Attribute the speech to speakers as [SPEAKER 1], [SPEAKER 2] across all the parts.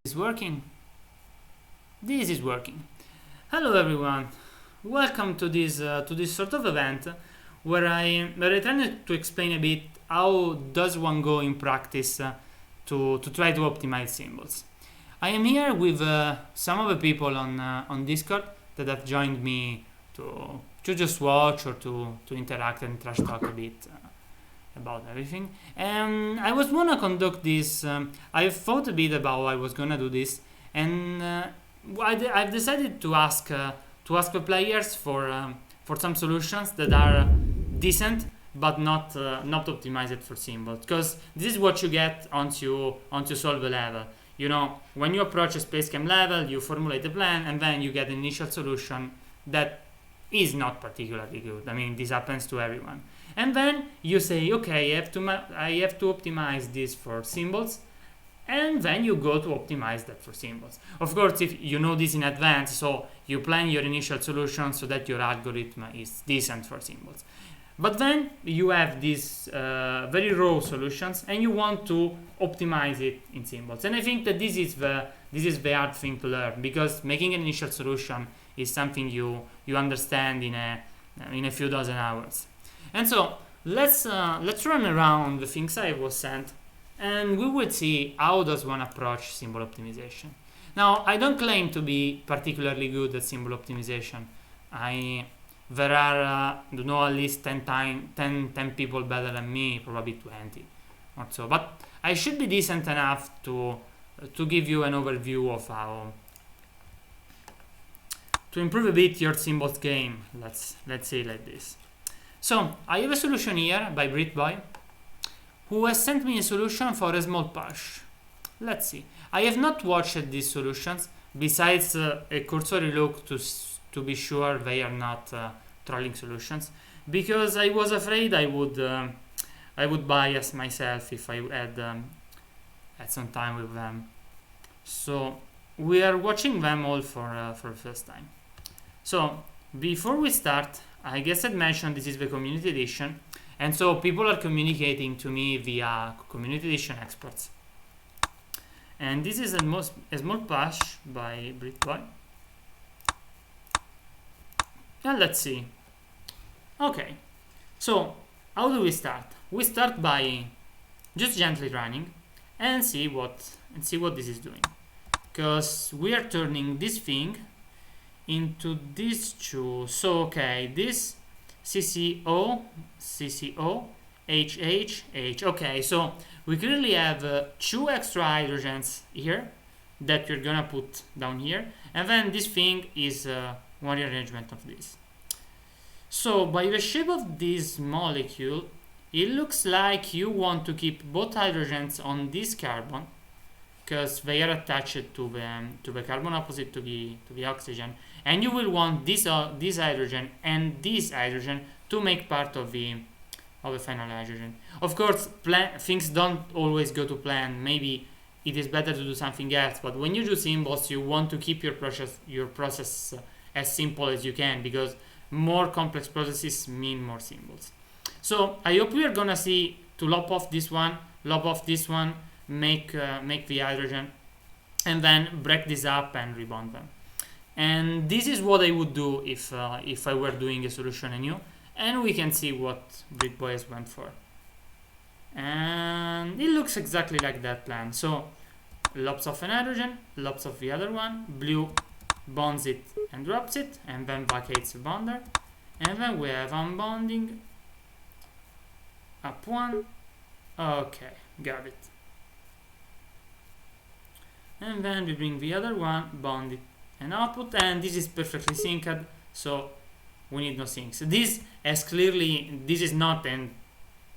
[SPEAKER 1] Is working? This is working. Hello everyone. Welcome to this sort of event where I try to explain a bit how does one go in practice to try to optimize symbols. I am here with some of the people on Discord that have joined me to just watch or to interact and trash talk a bit about everything. And I was wanna conduct this. I thought a bit about how I was gonna do this, and I've decided to ask the players for some solutions that are decent but not optimized for symbols, because this is what you get once you solve a level. You know, when you approach a SpaceChem level, you formulate a plan and then you get an initial solution that is not particularly good. I mean, this happens to everyone. And then you say, okay, I have to optimize this for symbols, and then you go to optimize that for symbols. Of course, if you know this in advance, so you plan your initial solution so that your algorithm is decent for symbols. But then you have these very raw solutions and you want to optimize it in symbols. And I think that this is the hard thing to learn, because making an initial solution is something you understand in a few dozen hours. And so let's run around the things I was sent, and we will see how does one approach symbol optimization. Now, I don't claim to be particularly good at symbol optimization. There are, at least 10 people better than me, probably 20 or so. But I should be decent enough to give you an overview of how to improve a bit your symbols game. Let's say like this. So I have a solution here by BritBoy, who has sent me a solution for a small push. Let's see. I have not watched these solutions besides a cursory look to be sure they are not trolling solutions, because I was afraid I would bias myself if I had some time with them. So we are watching them all for the first time. So before we start, I guess I'd mentioned this is the community edition, and so people are communicating to me via community edition experts. And this is a small push by BritBoy. And let's see. Okay, so how do we start? We start by just gently running and see what this is doing, because we are turning this thing into these two. So okay, this CCO, HH. Okay, so we clearly have two extra hydrogens here that we're gonna put down here, and then this thing is one rearrangement of this. So by the shape of this molecule, it looks like you want to keep both hydrogens on this carbon, because they are attached to the carbon opposite to the oxygen, and you will want this hydrogen and this hydrogen to make part of the final hydrogen. Of course, things don't always go to plan. Maybe it is better to do something else, but when you do symbols, you want to keep your process as simple as you can, because more complex processes mean more symbols. So I hope we are gonna see to lop off this one, make the hydrogen, and then break this up and rebond them. And this is what I would do if I were doing a solution anew, and we can see what BritBoy has went for. And it looks exactly like that plan. So lops off an hydrogen, lops off the other one, blue bonds it and drops it, and then vacates the bonder, and then we have unbonding, up one, okay, got it, and then we bring the other one, bond it and output, and this is perfectly synced, so we need no syncs. This is not a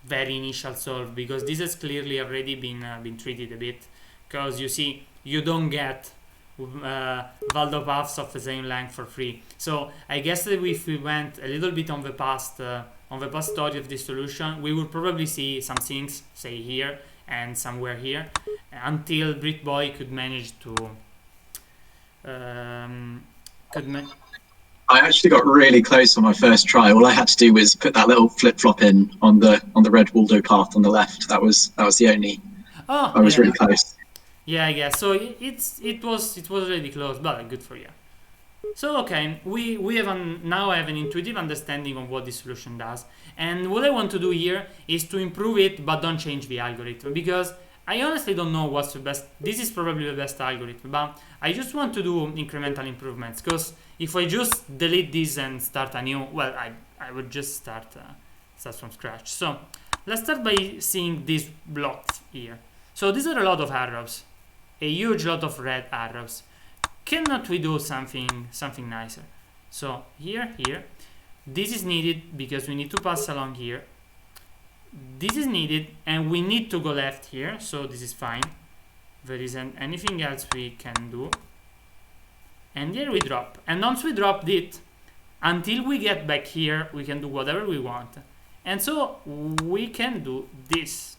[SPEAKER 1] very initial solve, because this has clearly already been treated a bit, because you see you don't get Waldo paths of the same length for free. So I guess that if we went a little bit on the past story of this solution, we would probably see some things, say here and somewhere here, until BritBoy could manage to
[SPEAKER 2] I actually got really close on my first try. All I had to do was put that little flip-flop in on the red Waldo path on the left. That was the only.
[SPEAKER 1] Oh,
[SPEAKER 2] I was really close.
[SPEAKER 1] Yeah, I guess. So it was really close, but good for you. So okay, we have now I have an intuitive understanding of what this solution does, and what I want to do here is to improve it, but don't change the algorithm, because I honestly don't know what's the best. This is probably the best algorithm, but I just want to do incremental improvements, because if I just delete this and start a new, well, I would just start from scratch. So let's start by seeing these blocks here. So these are a lot of arrows, a huge lot of red arrows. Cannot we do something nicer? So here, this is needed because we need to pass along here. This is needed, and we need to go left here, so this is fine. There isn't anything else we can do. And here we drop. And once we dropped it, until we get back here, we can do whatever we want. And so we can do this.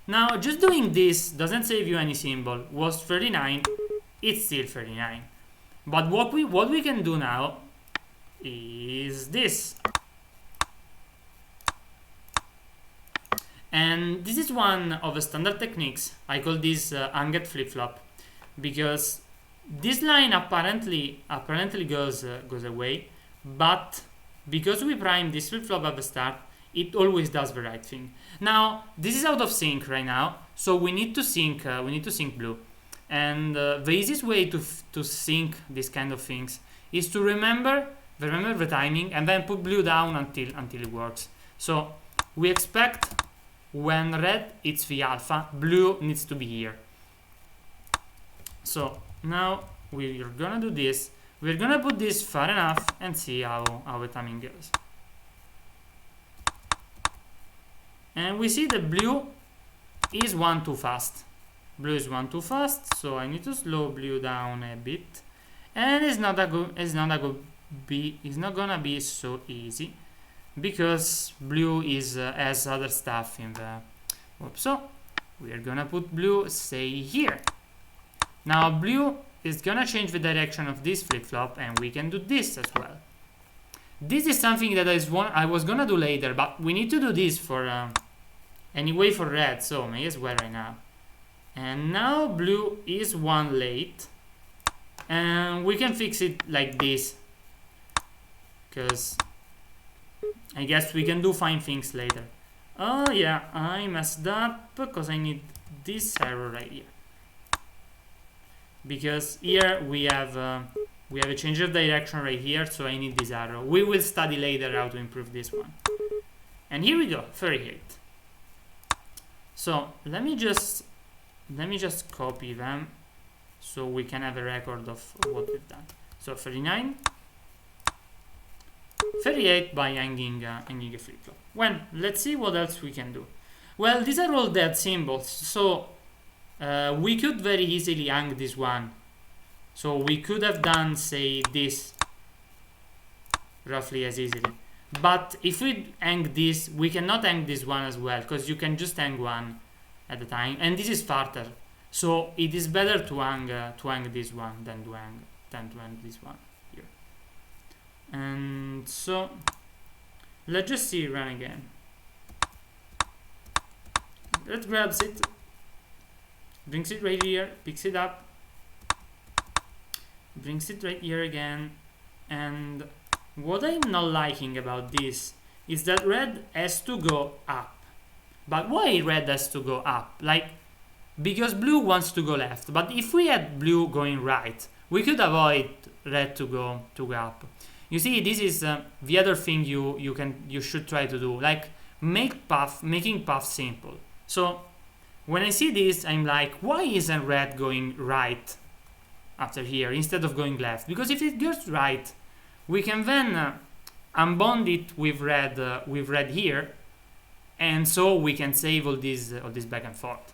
[SPEAKER 1] Now, just doing this doesn't save you any symbol. Was 39, it's still 39. But what we can do now is this. And this is one of the standard techniques. I call this hanged flip-flop, because this line apparently goes away, but because we prime this flip-flop at the start, it always does the right thing. Now this is out of sync right now, so we need to sync blue. And the easiest way to sync these kind of things is to remember the timing and then put blue down until it works. So we expect when red hits the alpha, blue needs to be here. So now we're gonna do this. We're gonna put this far enough and see how the timing goes. And we see that blue is one too fast. Blue is one too fast, so I need to slow blue down a bit. And it's not gonna be so easy, because blue has other stuff in the. So we are gonna put blue, say, here. Now blue is gonna change the direction of this flip-flop, and we can do this as well. This is something that I was gonna do later, but we need to do this for anyway for red, so may as well right now. And now blue is one late, and we can fix it like this, because I guess we can do fine things later. Oh yeah, I messed up because I need this arrow right here, because here we have a change of direction right here, so I need this arrow. We will study later how to improve this one. And here we go, 38. So let me just copy them so we can have a record of what we've done. So 39, 38 by hanging a flip-flop. Well, let's see what else we can do. Well, these are all dead symbols, so we could very easily hang this one. So we could have done, say, this roughly as easily. But if we hang this, we cannot hang this one as well, because you can just hang one at a time, and this is farther. So it is better to hang this one than to hang this one here. And so let's just see, run again. Let's grab it, brings it right here, picks it up, brings it right here again. And what I'm not liking about this is that red has to go up. But why red has to go up? Like, because blue wants to go left. But if we had blue going right, we could avoid red to go up. You see, this is the other thing you should try to do. Like, making path simple. So when I see this, I'm like, why isn't red going right after here instead of going left? Because if it goes right, we can then unbond it with red here, and so we can save all this back and forth.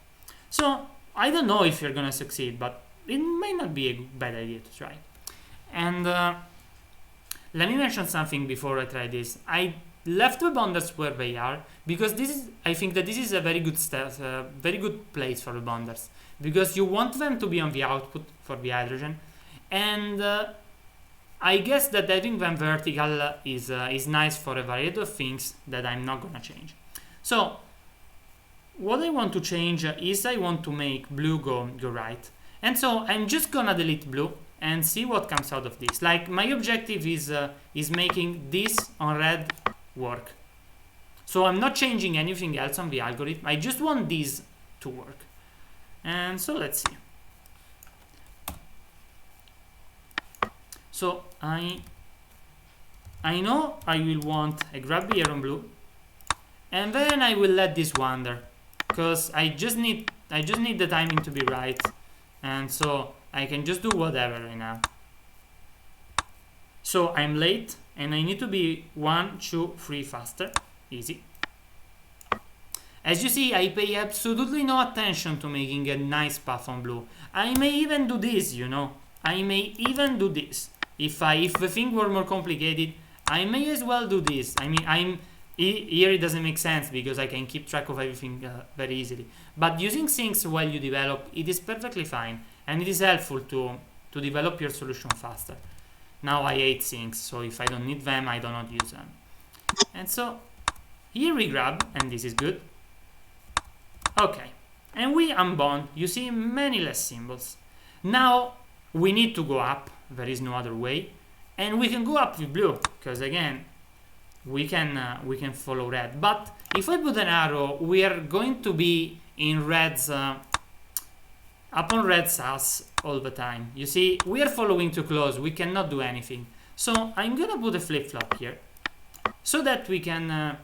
[SPEAKER 1] So I don't know if you're gonna succeed, but it might not be a bad idea to try. And let me mention something before I try this. I left the bonders where they are because I think that this is a very good very good place for the bonders, because you want them to be on the output for the hydrogen, and I guess that having them vertical is nice for a variety of things that I'm not gonna change. So what I want to change is I want to make blue go right. And so I'm just gonna delete blue and see what comes out of this. Like, my objective is making this on red work. So I'm not changing anything else on the algorithm. I just want these to work. And so let's see. So I know I will want a grab here on blue, and then I will let this wander, because I just need the timing to be right, and so I can just do whatever right now. So I'm late and I need to be 1, 2, 3 faster. Easy. As you see, I pay absolutely no attention to making a nice path on blue. I may even do this, you know. I may even do this. If the thing were more complicated, I may as well do this. I mean, here it doesn't make sense because I can keep track of everything very easily. But using things while you develop, it is perfectly fine, and it is helpful to develop your solution faster. Now I hate things, so if I don't need them, I do not use them. And so here we grab, and this is good. Okay, and we unbond. You see many less symbols. Now we need to go up. There is no other way, and we can go up with blue because again we can follow red. But if I put an arrow, we are going to be in red's up on red SAS all the time. You see, we are following too close. We cannot do anything. So I'm gonna put a flip-flop here so that we can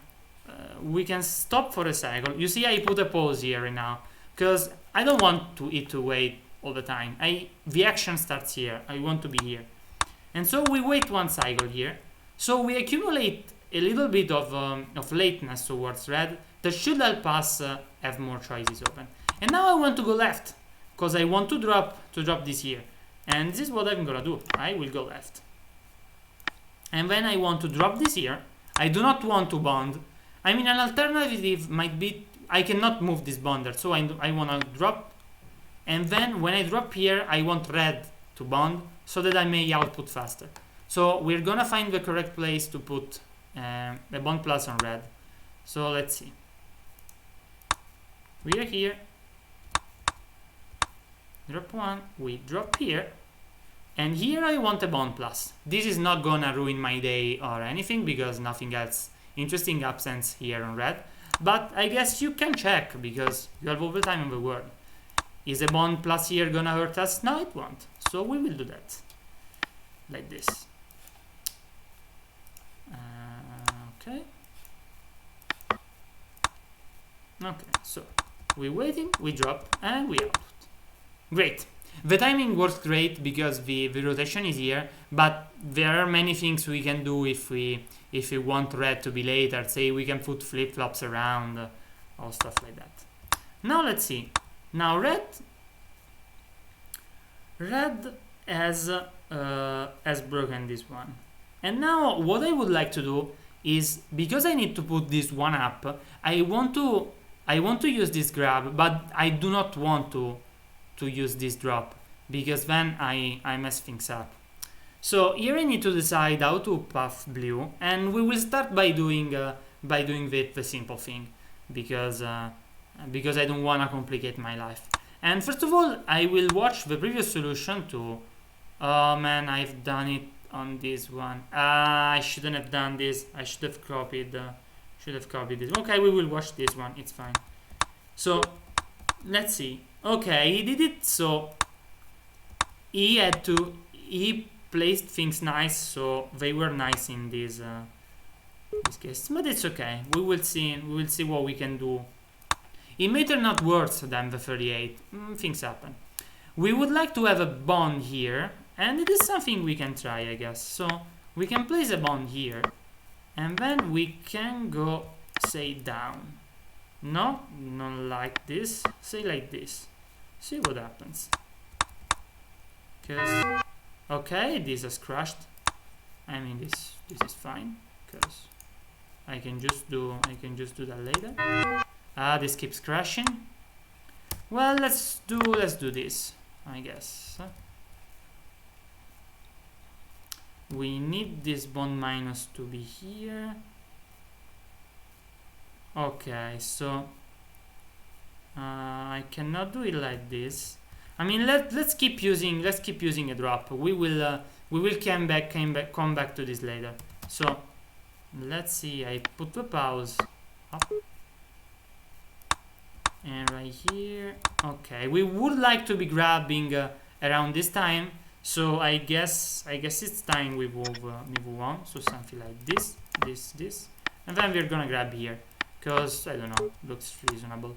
[SPEAKER 1] stop for a cycle. You see, I put a pause here right now because I don't want it to wait all the time. The action starts here. I want to be here, and so we wait one cycle here. So we accumulate a little bit of lateness towards red that should help us have more choices open. And now I want to go left because I want to drop this here, and this is what I'm gonna do. I will go left, and then I want to drop this here. I do not want to bond. I mean, an alternative might be I cannot move this bonder, so I want to drop, and then when I drop here I want red to bond so that I may output faster. So we're gonna find the correct place to put the bond plus on red. So let's see. We are here. Drop one. We drop here. And here I want a bond plus. This is not gonna ruin my day or anything because nothing else interesting happens here on red. But I guess you can check because you have all the time in the world. Is a bond plus here gonna hurt us? No, it won't. So we will do that. Like this. Okay. Okay, so we're waiting, we drop, and we output. Great. The timing works great because the rotation is here, but there are many things we can do if we want red to be later. Say we can put flip-flops around or stuff like that. Now let's see. Now red has broken this one. And now what I would like to do is, because I need to put this one up, I want to use this grab, but I do not want to use this drop because then I mess things up. So here I need to decide how to path blue, and we will start by doing the simple thing because I don't want to complicate my life. And first of all, I will watch the previous solution to. Oh man, I've done it on this one. I shouldn't have done this. I should have copied this. Okay, we will watch this one. It's fine. So let's see. Okay, he did it. So he placed things nice, so they were nice in this case. But it's okay. We will see what we can do. It may turn out worse than the 38. Things happen. We would like to have a bond here, and it is something we can try, I guess. So we can place a bond here, and then we can go, say, down. No, not like this. Say like this. See what happens. Okay, this has crashed. I mean, this is fine because I can just do that later. This keeps crashing. Well, let's do this, I guess. We need this bond minus to be here. Okay, so I cannot do it like this. I mean, let's keep using a drop. We will come back to this later. So let's see. I put the pause up and right here. Okay, we would like to be grabbing around this time. So I guess it's time we move on. So something like this, and then we're gonna grab here because I don't know, looks reasonable.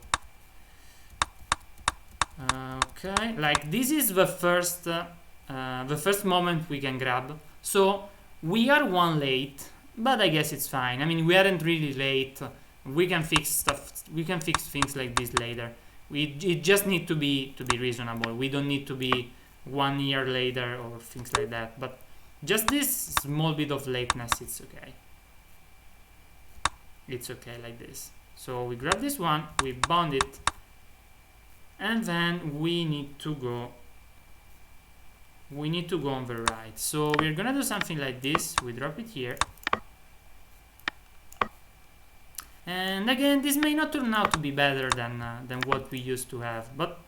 [SPEAKER 1] Okay, like this is the first moment we can grab. So we are one late, but I guess it's fine. I mean, we aren't really late. We can fix stuff. We can fix things like this later. It just need to be reasonable. We don't need to be 1 year later or things like that. But just this small bit of lateness, it's okay. It's okay like this. So we grab this one, we bond it, and then we need to go on the right. So we're gonna do something like this. We drop it here, and again, this may not turn out to be better than what we used to have, but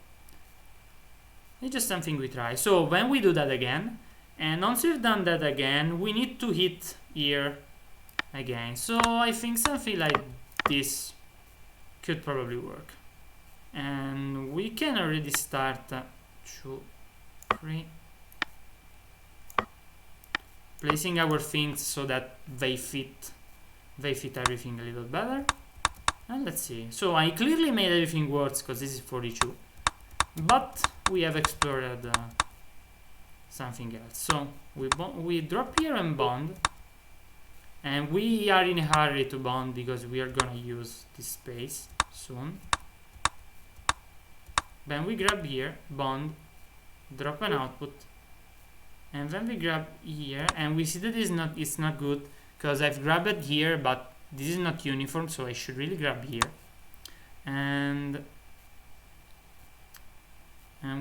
[SPEAKER 1] it's just something we try. So when we do that again, and once we've done that again, we need to hit here again. So I think something like this could probably work. And we can already start 2, 3, placing our things so that they fit everything a little better. And let's see. So I clearly made everything work because this is 42, but we have explored something else. So we drop here and bond, and we are in a hurry to bond because we are gonna use this space soon. Then we grab here, bond, drop an output, and then we grab here, and we see that it's not good because I've grabbed it here, but this is not uniform, so I should really grab here. And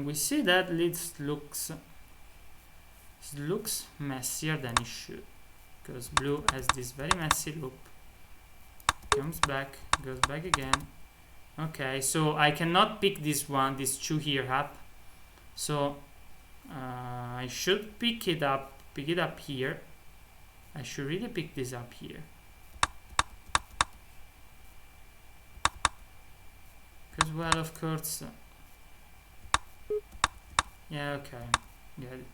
[SPEAKER 1] we see that it looks messier than it should, because blue has this very messy loop, comes back, goes back again. Okay, so I cannot pick these 2 here up, so I should pick it up here. I should really pick this up here, because, well, of course, yeah, okay, get it.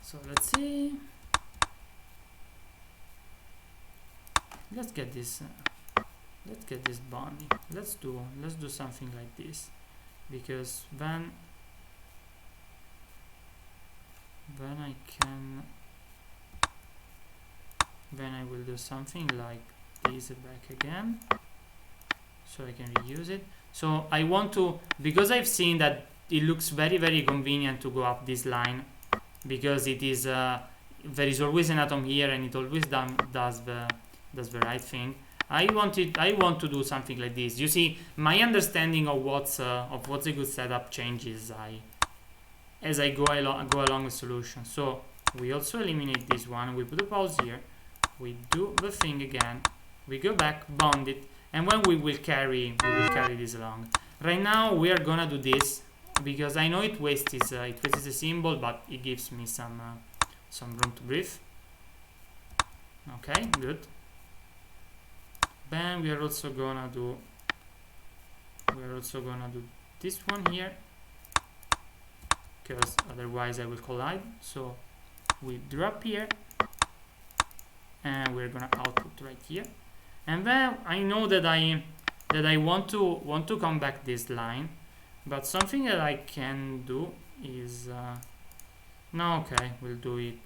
[SPEAKER 1] So let's see, let's get this bonding. Let's do something like this, because then I will do something like this back again, so I can reuse it. So I want to, because I've seen that it looks very, very convenient to go up this line, because it is there is always an atom here, and it always does the right thing. I want to do something like this. You see, my understanding of what's a good setup changes as I go along the solution. So we also eliminate this one. We put a pause here. We do the thing again. We go back, bond it, and when we will carry this along. Right now we are gonna do this because I know it wastes a symbol, but it gives me some room to breathe. Okay, good. Then we are also gonna do this one here, because otherwise I will collide. So we drop here, and we're gonna output right here. And then I know that I want to come back this line, but something that I can do is no, okay, we'll do it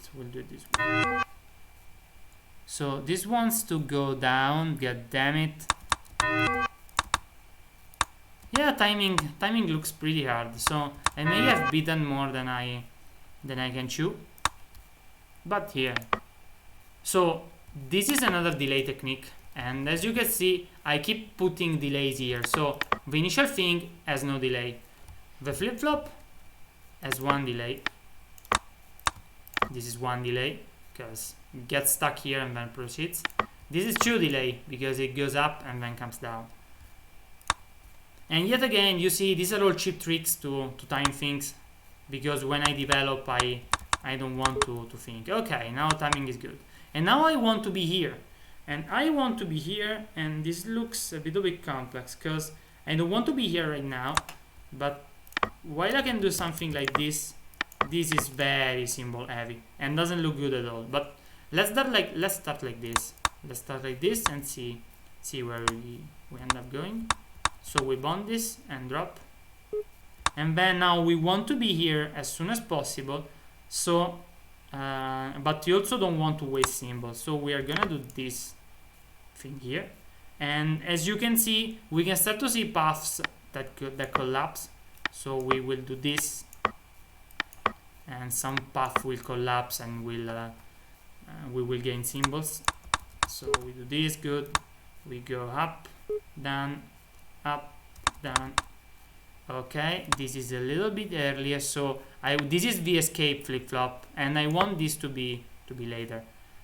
[SPEAKER 1] this way. So this wants to go down, god damn it. Yeah, timing looks pretty hard, so I may have beaten more than I can chew. But here. So this is another delay technique, and as you can see, I keep putting delays here. So the initial thing has no delay. The flip-flop has 1 delay. This is 1 delay, because it gets stuck here and then proceeds. This is 2 delay, because it goes up and then comes down. And yet again, you see, these are all cheap tricks to time things, because when I develop, I don't want to think, okay, now timing is good. And now I want to be here. And I want to be here, and this looks a little bit complex, because I don't want to be here right now, but while I can do something like this is very symbol heavy, and doesn't look good at all. But let's start like this. Let's start like this and see where we end up going. So we bond this and drop. And then now we want to be here as soon as possible. So, but you also don't want to waste symbols. So we are gonna do this thing here. And as you can see, we can start to see paths that collapse. So we will do this, and some path will collapse, and we will gain symbols. So we do this, good. We go up, down, up, down. Okay, this is a little bit earlier, so this is the escape flip-flop, and I want this to be later.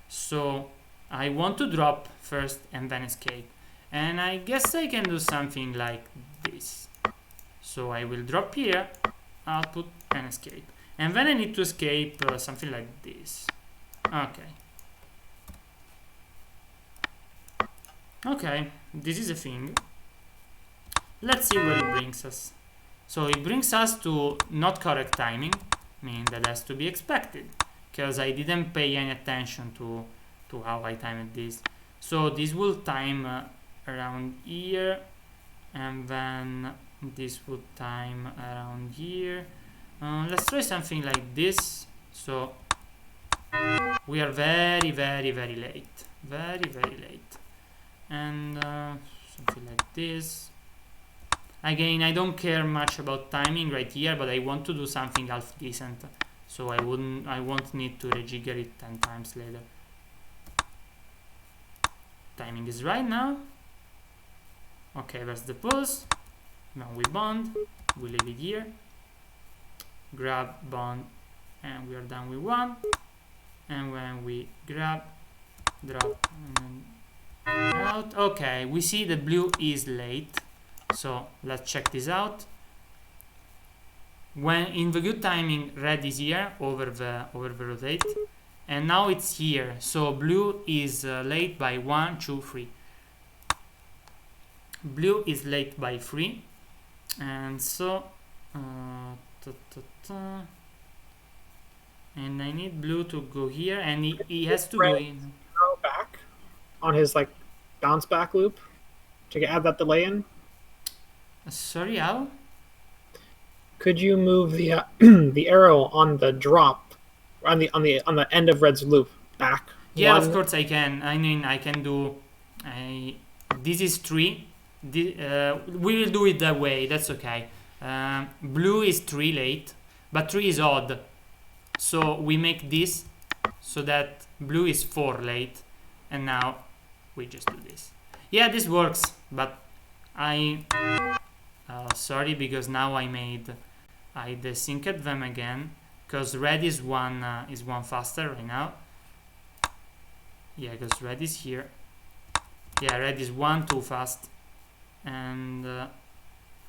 [SPEAKER 1] So I want to drop first and then escape, and I guess I can do something like this. So I will drop here, output, and escape, and then I need to escape something like this. Okay, this is a thing. Let's see where it brings us. So it brings us to not correct timing, meaning that has to be expected, because I didn't pay any attention to how I timed this. So this will time around here, and then this would time around here. Let's try something like this. So we are very, very, very late. Very, very late. And something like this. Again, I don't care much about timing right here, but I want to do something half decent. So I won't need to rejigger it 10 times later. Timing is right now. Okay, that's the pulse. Now we bond, we leave it here. Grab, bond, and we are done with one. And when we grab, drop, and then out. Okay, we see the blue is late. So let's check this out. When in the good timing, red is here over the rotate, and now it's here. So blue is late by 1, 2, 3. Blue is late by 3, and so and I need blue to go here, and he has to go in.
[SPEAKER 3] Back on his like bounce back loop to add that delay in.
[SPEAKER 1] Sorry, how?
[SPEAKER 3] Could you move the the arrow on the drop on the end of red's loop back?
[SPEAKER 1] Yeah, of course I can. I mean, I can do. This is 3. We will do it that way. That's okay. Blue is 3 late, but 3 is odd. So we make this so that blue is 4 late, and now we just do this. Yeah, this works, but sorry, because now I desynced them again, because red is one faster right now. Yeah, because red is here. Yeah, red is 1 too fast, and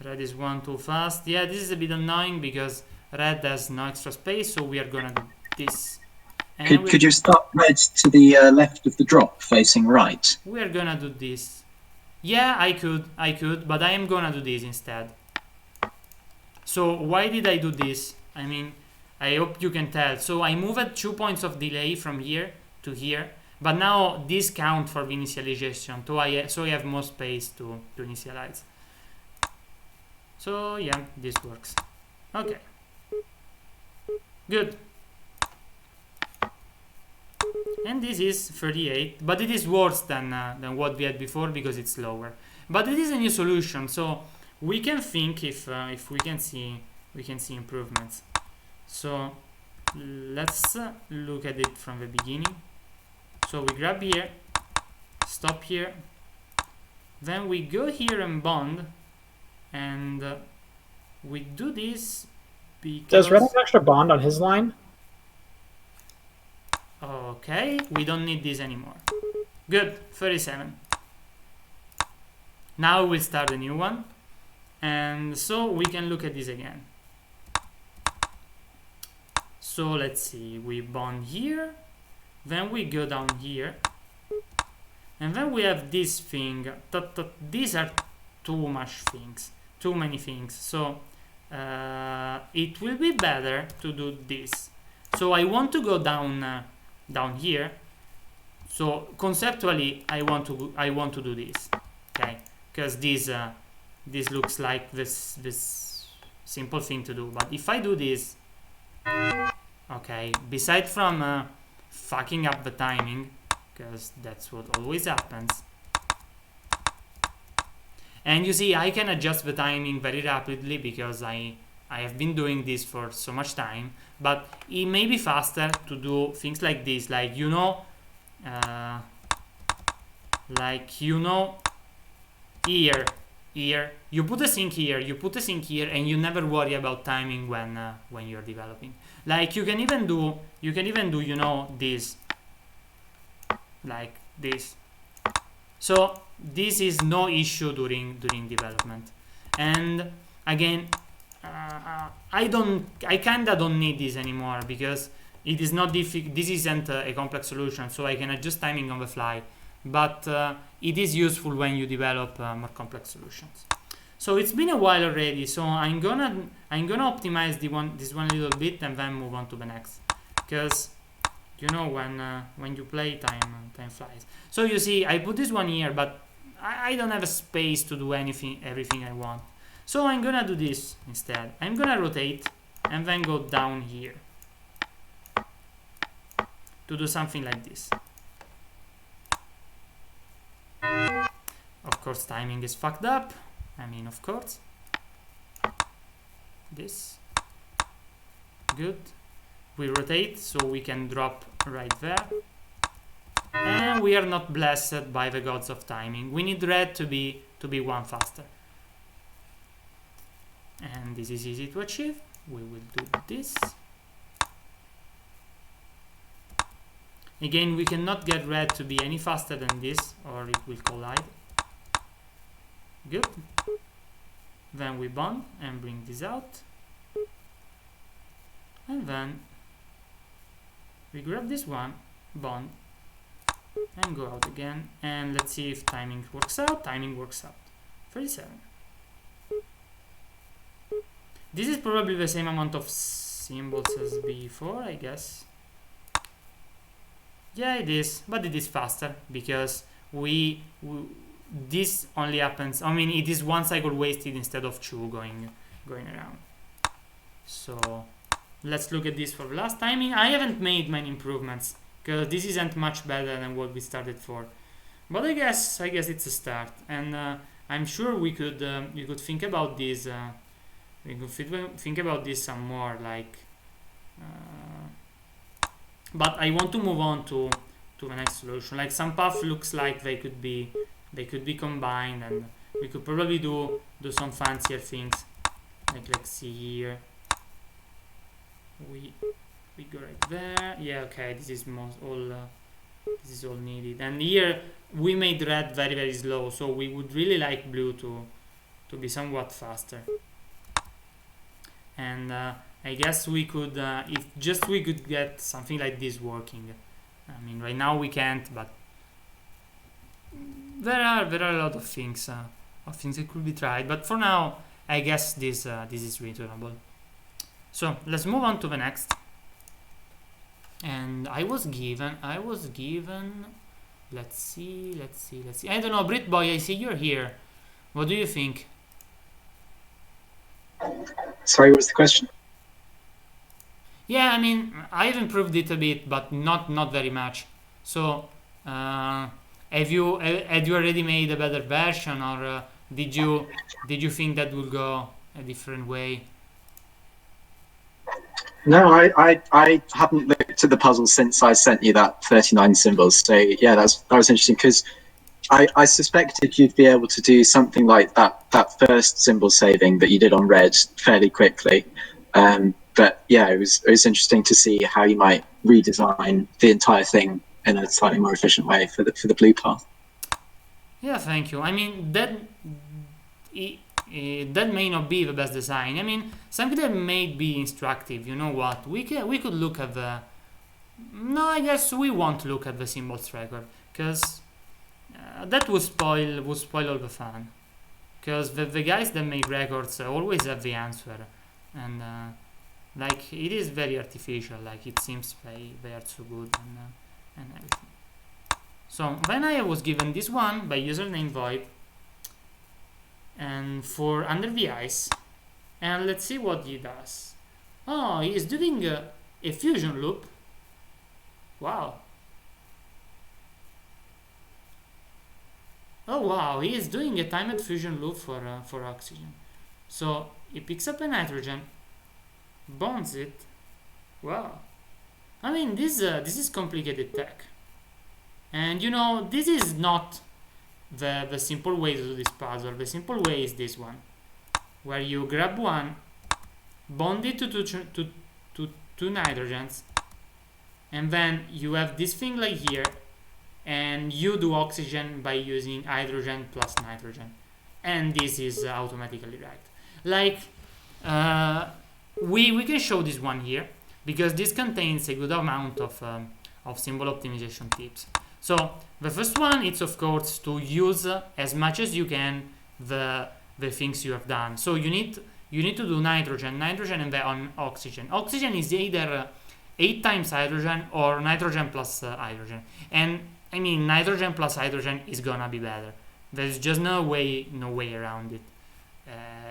[SPEAKER 1] red is 1 too fast. Yeah, this is a bit annoying because red has no extra space, so we are gonna do this.
[SPEAKER 2] Could you start red to the left of the drop, facing right?
[SPEAKER 1] We are gonna do this. Yeah, I could, but I am gonna do this instead. So why did I do this? I mean, I hope you can tell. So I moved 2 points of delay from here to here, but now this count for the initialization, so I have more space to initialize. So yeah, this works. Okay, good. And this is 38, but it is worse than what we had before because it's lower. But it is a new solution, so we can think if we can see improvements. So let's look at it from the beginning. So we grab here, stop here, then we go here and bond, and we do this because...
[SPEAKER 3] Does red have an extra bond on his line?
[SPEAKER 1] Okay, we don't need this anymore. Good, 37. Now we'll start a new one, And so we can look at this again. So let's see, we bond here, then we go down here, and then we have this thing. These are too many things. So it will be better to do this. So I want to go down here. So conceptually, I want to do this, okay? Because this looks like this simple thing to do. But if I do this, okay, beside from fucking up the timing, because that's what always happens. And you see, I can adjust the timing very rapidly because I have been doing this for so much time. But it may be faster to do things like this, like here you put a sink here, and you never worry about timing when you're developing. Like you can even do this, like this. So this is no issue during development. And again, I kinda don't need this anymore because it is not difficult. This isn't a complex solution, so I can adjust timing on the fly. But it is useful when you develop more complex solutions. So it's been a while already, so I'm gonna optimize this one little bit and then move on to the next, because you know when you play, time flies. So you see, I put this one here, but I don't have a space to do everything I want. So I'm gonna do this instead. I'm gonna rotate and then go down here to do something like this. Of course, timing is fucked up. I mean, of course. This. Good. We rotate so we can drop right there. And we are not blessed by the gods of timing. We need red to be one faster. And this is easy to achieve. We will do this. Again, we cannot get red to be any faster than this, or it will collide. Good. Then we bond and bring this out. And then we grab this one, bond, and go out again. And let's see if timing works out. Timing works out. 37. This is probably the same amount of symbols as before, I guess. Yeah, it is, but it is faster because this only happens. I mean, it is one cycle wasted instead of two going around. So let's look at this for the last timing. I haven't made many improvements because this isn't much better than what we started for, but I guess it's a start. And I'm sure we could think about this. We could think about this some more, like. But I want to move on to the next solution. Like some path looks like they could be combined, and we could probably do some fancier things. Like let's see here. We go right there. Yeah, okay. This is all needed. And here we made red very, very slow, so we would really like blue to be somewhat faster. And I guess we could, if just we could get something like this working. I mean, right now we can't, but there are a lot of things that could be tried. But for now, I guess this is reasonable. So let's move on to the next. And I was given. Let's see. I don't know, Brit Boy. I see you're here. What do you think?
[SPEAKER 2] Sorry, what was the question?
[SPEAKER 1] Yeah, I mean, I've improved it a bit, but not very much. So, had you already made a better version, or did you think that would go a different way?
[SPEAKER 2] No, I haven't looked at the puzzle since I sent you that 39 symbols. So yeah, that was interesting because I suspected you'd be able to do something like that first symbol saving that you did on red fairly quickly. But yeah, it was interesting to see how you might redesign the entire thing in a slightly more efficient way for the blue path.
[SPEAKER 1] Yeah, thank you. I mean, that may not be the best design. I mean, something that may be instructive. You know what? We could look at the. No, I guess we won't look at the symbols record, because that would spoil all the fun. Because the guys that make records always have the answer, and like it is very artificial. Like it seems they are so good and everything. So then I was given this one by username void, and for under the ice, and let's see what he does. Oh, he is doing a fusion loop. Wow. Oh wow, he is doing a timed fusion loop for oxygen. So he picks up a nitrogen, bonds it. Wow. I mean, this is complicated tech. And you know, this is not the simple way to do this puzzle. The simple way is this one, where you grab one, bond it to two nitrogens, and then you have this thing like here, and you do oxygen by using hydrogen plus nitrogen, and this is automatically right. Like we can show this one here, because this contains a good amount of symbol optimization tips. So the first one is of course to use as much as you can the things you have done. So you need to do nitrogen, and then oxygen. Oxygen is either 8 times hydrogen or nitrogen plus hydrogen. And I mean, nitrogen plus hydrogen is gonna be better. There's just no way around it.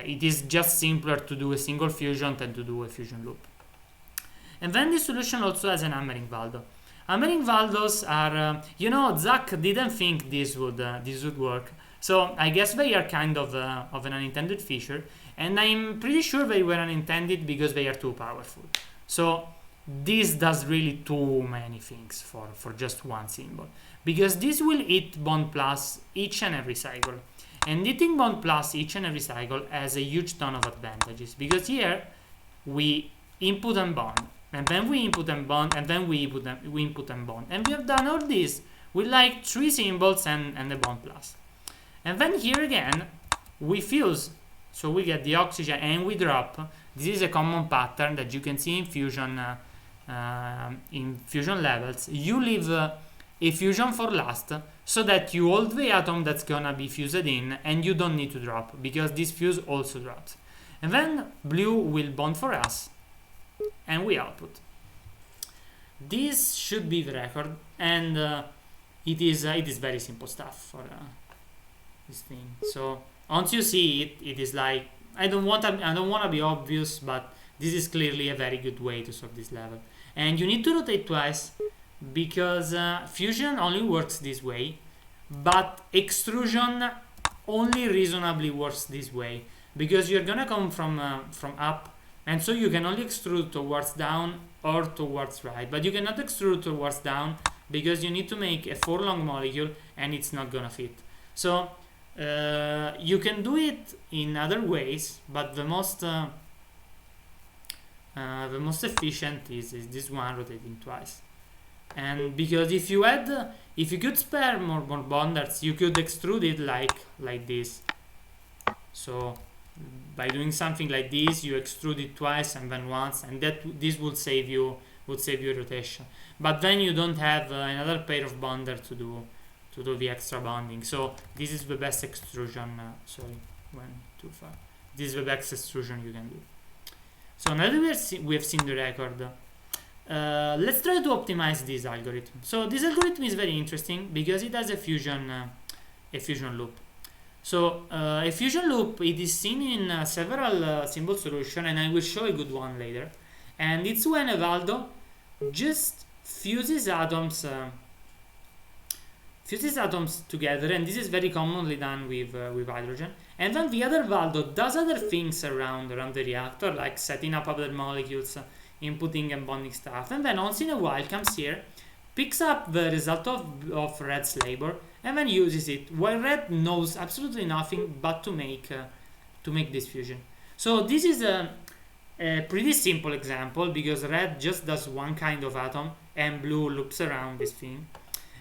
[SPEAKER 1] It is just simpler to do a single fusion than to do a fusion loop. And then this solution also has an hammering valdo. Hammering valdos are, Zach didn't think this would work. So I guess they are kind of an unintended feature, and I'm pretty sure they were unintended because they are too powerful. So this does really too many things for just one symbol, because this will hit bond plus each and every cycle, and hitting bond plus each and every cycle has a huge ton of advantages, because here we input and bond, and then we input and bond, and then we input and bond, and we have done all this with like 3 symbols and a bond plus. And then here again we fuse, so we get the oxygen and we drop. This is a common pattern that you can see in fusion levels. You leave a fusion for last, so that you hold the atom that's gonna be fused in, and you don't need to drop, because this fuse also drops. And then blue will bond for us, and we output. This should be the record, and it is very simple stuff for this thing. So once you see it, it is like, I don't want to be obvious, but this is clearly a very good way to solve this level. And you need to rotate twice, because fusion only works this way, but extrusion only reasonably works this way, because you're gonna come from up, and so you can only extrude towards down or towards right, but you cannot extrude towards down, because you need to make a 4-long molecule and it's not gonna fit. So you can do it in other ways, but the most efficient is this one, rotating twice. And because if you could spare more bonders, you could extrude it like this. So by doing something like this, you extrude it twice and then once, and this would save you rotation. But then you don't have another pair of bonders to do the extra bonding. So this is the best extrusion. Sorry, went too far. This is the best extrusion you can do. So now that we have seen the record, let's try to optimize this algorithm. So this algorithm is very interesting because it has a fusion loop. So a fusion loop, it is seen in several symbol solutions, and I will show a good one later. And it's when a valdo just fuses atoms together, and this is very commonly done with hydrogen. And then the other valdo does other things around the reactor, like setting up other molecules, inputting and bonding stuff, and then once in a while comes here, picks up the result of red's labor, and then uses it, while red knows absolutely nothing but to make this fusion. So this is a pretty simple example, because red just does one kind of atom and blue loops around this thing.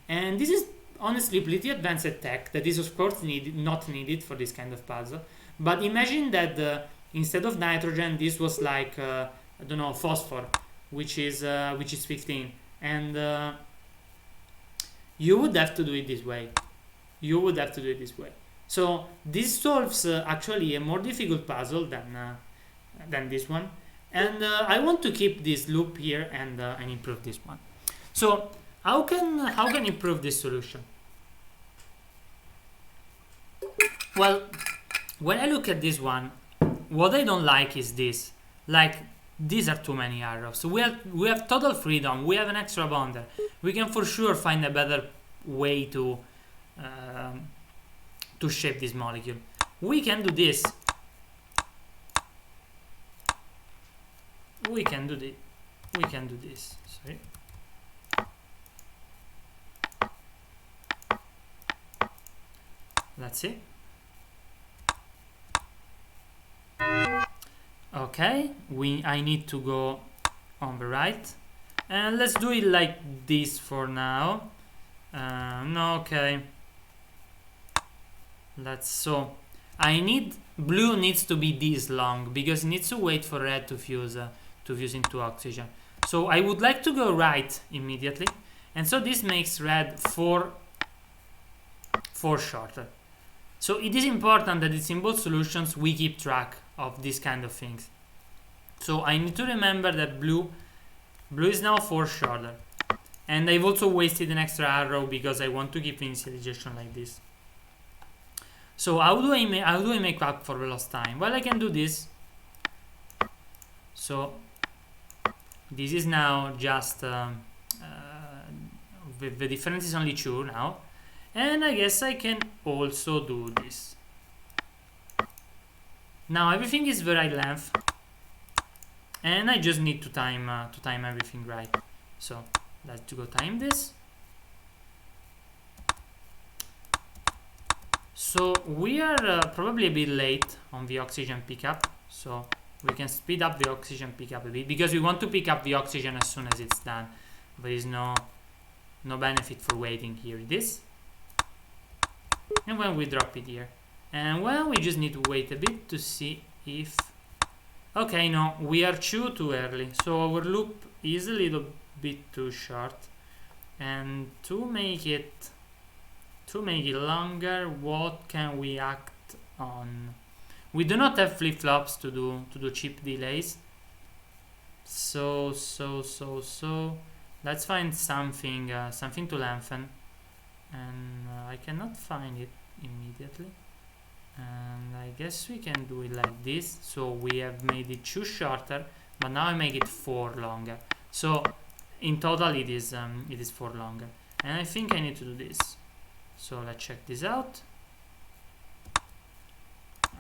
[SPEAKER 1] And this is honestly pretty advanced tech that is of course not needed for this kind of puzzle. But imagine that instead of nitrogen, this was like I don't know, phosphor, which is 15, and you would have to do it this way. You would have to do it this way. So this solves actually a more difficult puzzle than this one, and I want to keep this loop here and improve this one. So how can improve this solution? Well, when I look at this one, what I don't like is this. Like, these are too many arrows. So we have total freedom. We have an extra bonder. We can for sure find a better way to shape this molecule. We can do this. We can do this. Sorry. Let's see. Okay, I need to go on the right, and let's do it like this for now. No, okay. Blue needs to be this long because it needs to wait for red to fuse into oxygen. So I would like to go right immediately, and so this makes red 4 shorter. So it is important that in symbol solutions we keep track of these kind of things. So I need to remember that blue is now 4 shorter, and I've also wasted an extra arrow because I want to keep the initialization like this. So how do I make up for the lost time? Well, I can do this. So this is now just the difference is only 2 now, and I guess I can also do this. Now everything is the right length, and I just need to time everything right. So let's go time this. So we are probably a bit late on the oxygen pickup, so we can speed up the oxygen pickup a bit because we want to pick up the oxygen as soon as it's done. There is no benefit for waiting. Here it is, and when we drop it here, and well, we just need to wait a bit to see if, okay, no, we are too early, so our loop is a little bit too short, and to make it longer, what can we act on? We do not have flip-flops to do cheap delays, so let's find something to lengthen, and I cannot find it immediately, and I guess we can do it like this. So we have made it 2 shorter, but now I make it 4 longer, so in total it is 4 longer, and I think I need to do this. So let's check this out.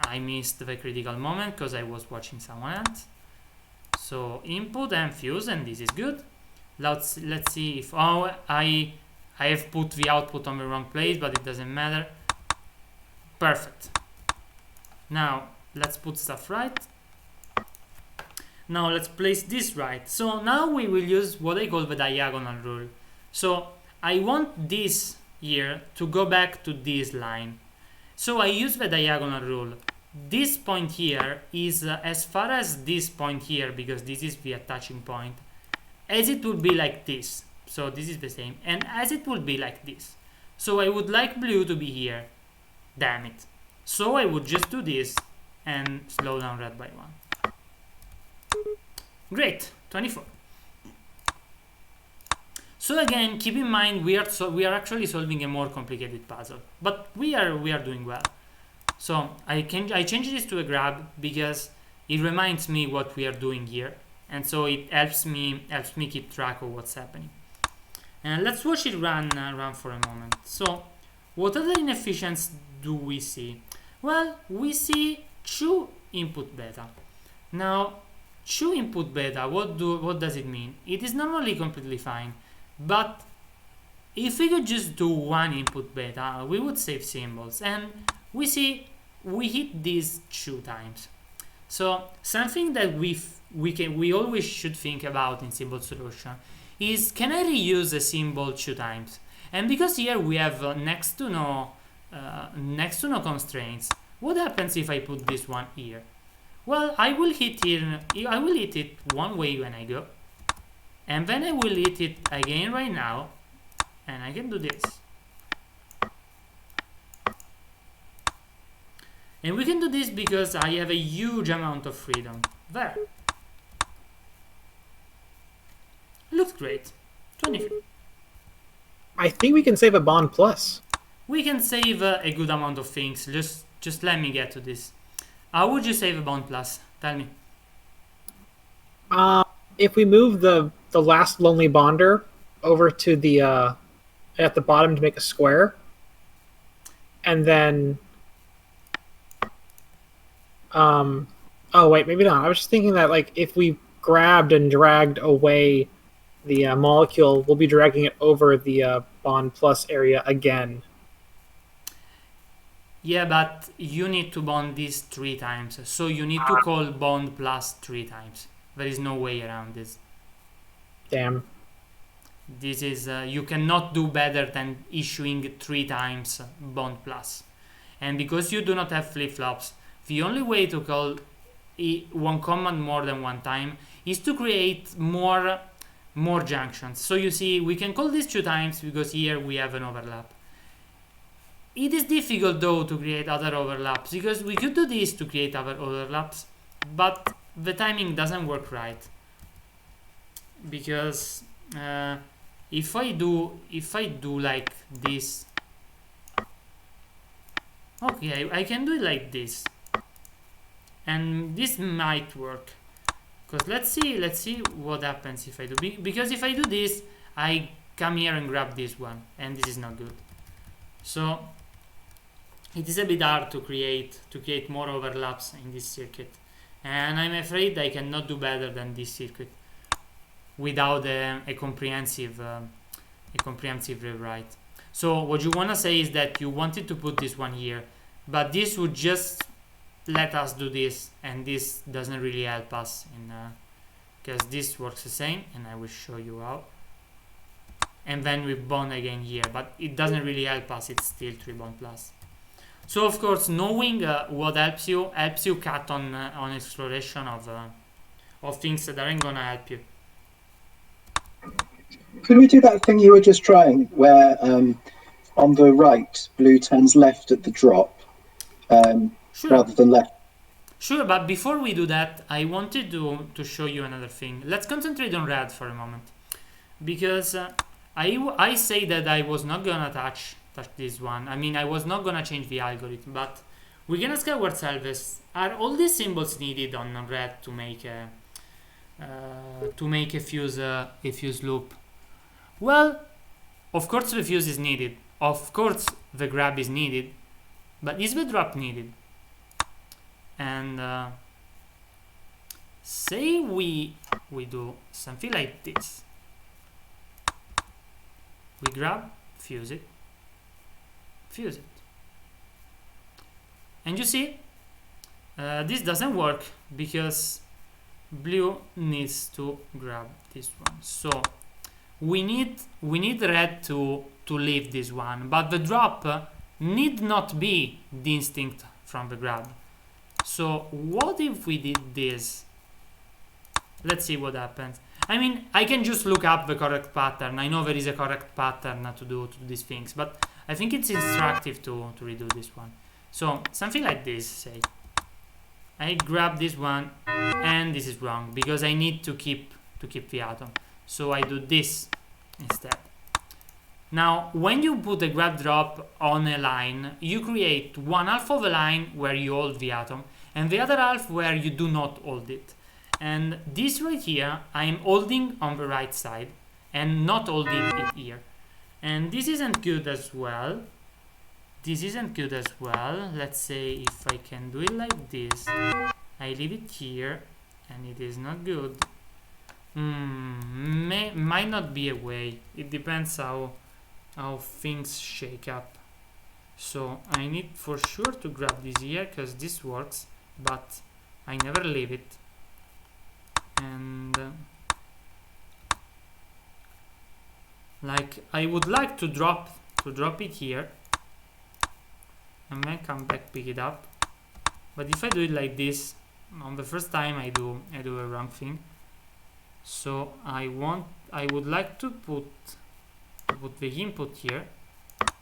[SPEAKER 1] I missed the critical moment because I was watching someone else. So input and fuse, and this is good. Let's see if I have put the output on the wrong place, but it doesn't matter. Perfect. Now let's put stuff right. Now let's place this right. So now we will use what I call the diagonal rule. So I want this here to go back to this line. So I use the diagonal rule. This point here is as far as this point here, because this is the attaching point, as it would be like this. So this is the same, and as it would be like this. So I would like blue to be here. Damn it. So I would just do this and slow down red by 1. Great, 24. So again, keep in mind we are actually solving a more complicated puzzle, but we are doing well. So I change this to a grab because it reminds me what we are doing here, and so it helps me keep track of what's happening. And let's watch it run for a moment. So what other inefficiencies do we see? Well, we see 2 input beta. Now 2 input beta, what does it mean? It is normally completely fine, but if we could just do 1 input beta, we would save symbols, and we see we hit these 2 times. So something that we always should think about in symbol solution is, can I reuse a symbol 2 times? And because here we have next to no constraints, what happens if I put this one here? Well, I will hit it one way when I go, and then I will hit it again right now, and I can do this. And we can do this because I have a huge amount of freedom. There. Looks great. 23.
[SPEAKER 3] I think we can save a bond plus.
[SPEAKER 1] We can save a good amount of things. Just let me get to this. How would you save a bond plus? Tell me.
[SPEAKER 3] If we move the last lonely bonder over to the at the bottom to make a square, and then oh wait, maybe not. I was just thinking that like if we grabbed and dragged away the molecule, we'll be dragging it over the bond plus area again.
[SPEAKER 1] Yeah, but you need to bond this 3 times. So you need to call bond plus 3 times. There is no way around this.
[SPEAKER 3] Damn.
[SPEAKER 1] This is you cannot do better than issuing 3 times bond plus. And because you do not have flip-flops, the only way to call one command more than one time is to create more junctions. So you see, we can call this 2 times because here we have an overlap. It is difficult though to create other overlaps, because we could do this to create other overlaps, but the timing doesn't work right. Because if I do like this, okay, I can do it like this, and this might work. Because let's see what happens if I do. Because if I do this, I come here and grab this one, and this is not good. So it is a bit hard to create more overlaps in this circuit, and I'm afraid I cannot do better than this circuit without a comprehensive rewrite. So what you want to say is that you wanted to put this one here, but this would just let us do this, and this doesn't really help us in because this works the same, and I will show you how. And then we bond again here, but it doesn't really help us. It's still 3 bond plus. So of course, knowing what helps you cut on exploration of things that aren't gonna help you.
[SPEAKER 2] Could we do that thing you were just trying, where on the right, blue turns left at the drop,
[SPEAKER 1] Sure.
[SPEAKER 2] rather than left?
[SPEAKER 1] Sure, but before we do that, I wanted to show you another thing. Let's concentrate on red for a moment, because I say that I was not gonna touch this one. I mean, I was not gonna change the algorithm, but we're gonna ask ourselves: are all these symbols needed on red to make a fuse loop? Well, of course the fuse is needed. Of course the grab is needed, but is the drop needed? And say we do something like this. We grab, fuse it, and you see this doesn't work because blue needs to grab this one. So we need red to leave this one, but the drop need not be distinct from the grab. So what if we did this? Let's see what happens. I mean, I can just look up the correct pattern. I know there is a correct pattern to do these things, but I think it's instructive to redo this one. So something like this, say. I grab this one, and this is wrong because I need to keep the atom. So I do this instead. Now, when you put a grab drop on a line, you create one half of a line where you hold the atom, and the other half where you do not hold it. And this right here, I am holding on the right side and not holding it here. And this isn't good as well. This isn't good as well. Let's say if I can do it like this, I leave it here, and it is not good. Might not be a way. It depends how things shake up. So I need for sure to grab this here because this works, but I never leave it. And Like I would like to drop it here and then come back, pick it up. But if I do it like this on the first time, I do a wrong thing. So I would like to put the input here,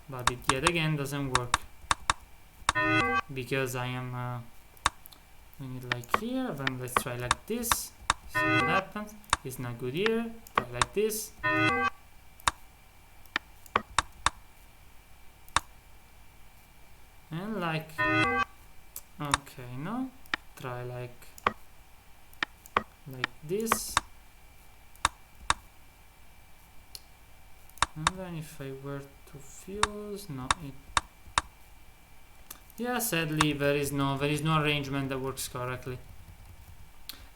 [SPEAKER 1] but it yet again doesn't work because I am doing it like here. Then let's try like this, see what happens. It's not good here. Try like this. And like, okay, no, try like this. And then if I were to fuse, no, yeah, sadly there is no arrangement that works correctly.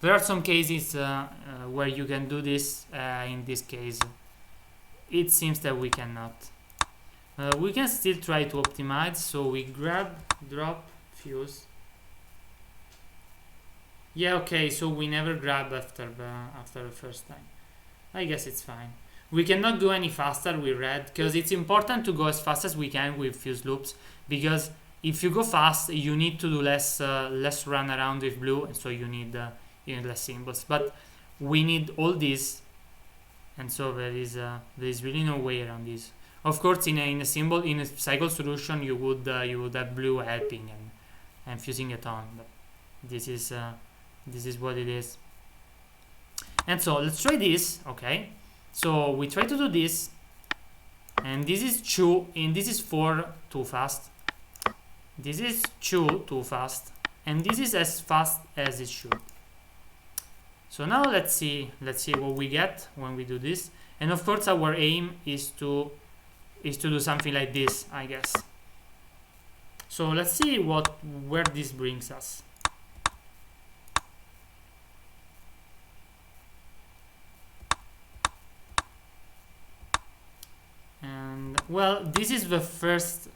[SPEAKER 1] There are some cases where you can do this. In this case, it seems that we cannot. We can still try to optimize, so we grab, drop, fuse. Yeah, okay, so we never grab after the first time. I guess it's fine. We cannot go any faster with red because it's important to go as fast as we can with fuse loops, because if you go fast you need to do less run around with blue, and so you need less symbols. But we need all this, and so there is really no way around this. Of course, in a cycle solution, you would have blue helping and fusing it on, but this is what it is. And so let's try this. Okay, so we try to do this, and this is 2, and this is 4 too fast. This is 2 too fast, and this is as fast as it should. So now let's see what we get when we do this. And of course, our aim is to do something like this, I guess. So let's see where this brings us. And well, this is the first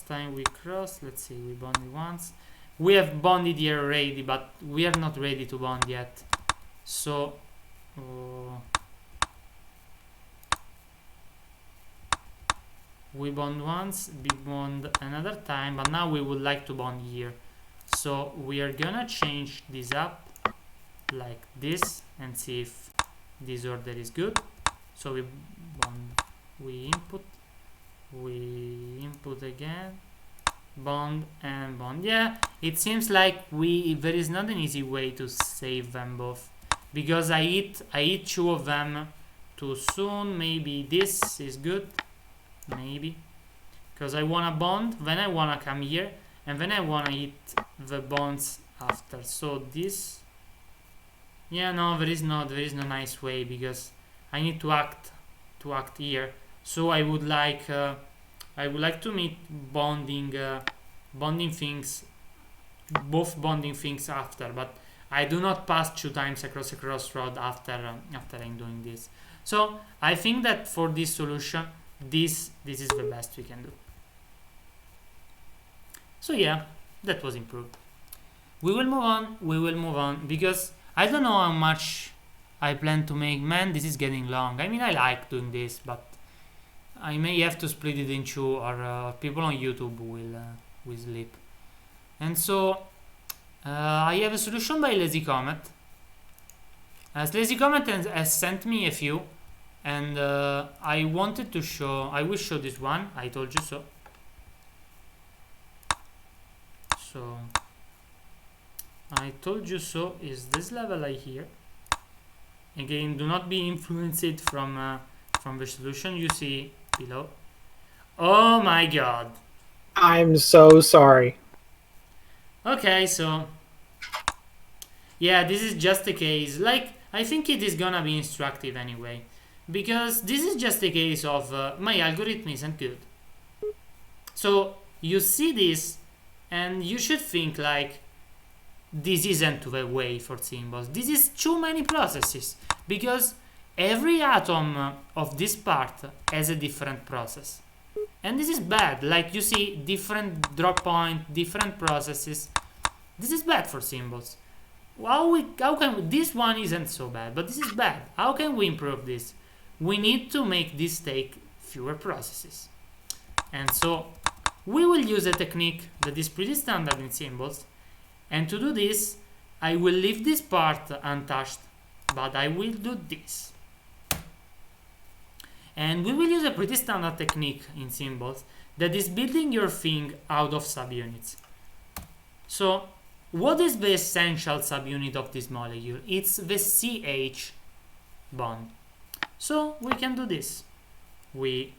[SPEAKER 1] time we cross. Let's see, we bonded once. We have bonded here already, but we are not ready to bond yet. So we bond once, we bond another time, but now we would like to bond here. So we are gonna change this up like this and see if this order is good. So we bond, we input again, bond and bond. Yeah, it seems like there is not an easy way to save them both, because I hit 2 of them too soon. Maybe this is good, maybe, because I wanna bond, then I wanna come here, and then I wanna hit the bonds after. So this, yeah, no, there is no nice way, because I need to act here. So I would like to meet bonding things, both bonding things after, but I do not pass 2 times across a crossroad after I'm doing this. So I think that for this solution, this is the best we can do. So yeah, that was improved. We will move on because I don't know how much I plan to make. Man, this is getting long. I mean, I like doing this, but I may have to split it in 2, or people on YouTube will sleep. And so I have a solution by Lazy Comet. Lazy Comet has sent me a few, and I wanted to show. I will show this one. I told you so. So I told you so is this level I hear. Again, do not be influenced from the solution you see below. Oh my god.
[SPEAKER 3] I'm so sorry.
[SPEAKER 1] Okay, so yeah, this is just a case. Like, I think it is gonna be instructive anyway, because this is just a case of my algorithm isn't good. So you see this, and you should think like, this isn't the way for symbols. This is too many processes, because every atom of this part has a different process, and this is bad. Like, you see different drop point, different processes. This is bad for symbols. How can this one isn't so bad, but this is bad. How can we improve this? we need to make this take fewer processes. And so we will use a technique that is pretty standard in symbols. And to do this, I will leave this part untouched, but I will do this. And we will use a pretty standard technique in symbols that is building your thing out of subunits. So what is the essential subunit of this molecule? It's the CH bond. So we can do this. We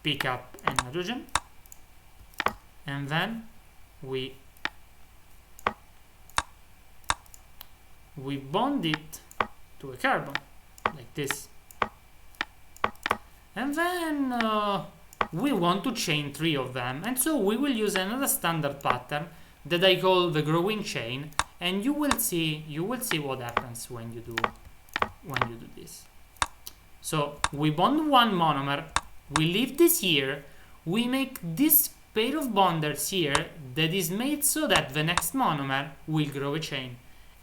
[SPEAKER 1] pick up a nitrogen and then we bond it to a carbon like this. And then we want to chain 3 of them, and so we will use another standard pattern that I call the growing chain, and you will see what happens when you do this. So we bond one monomer, we leave this here, we make this pair of bonders here that is made so that the next monomer will grow a chain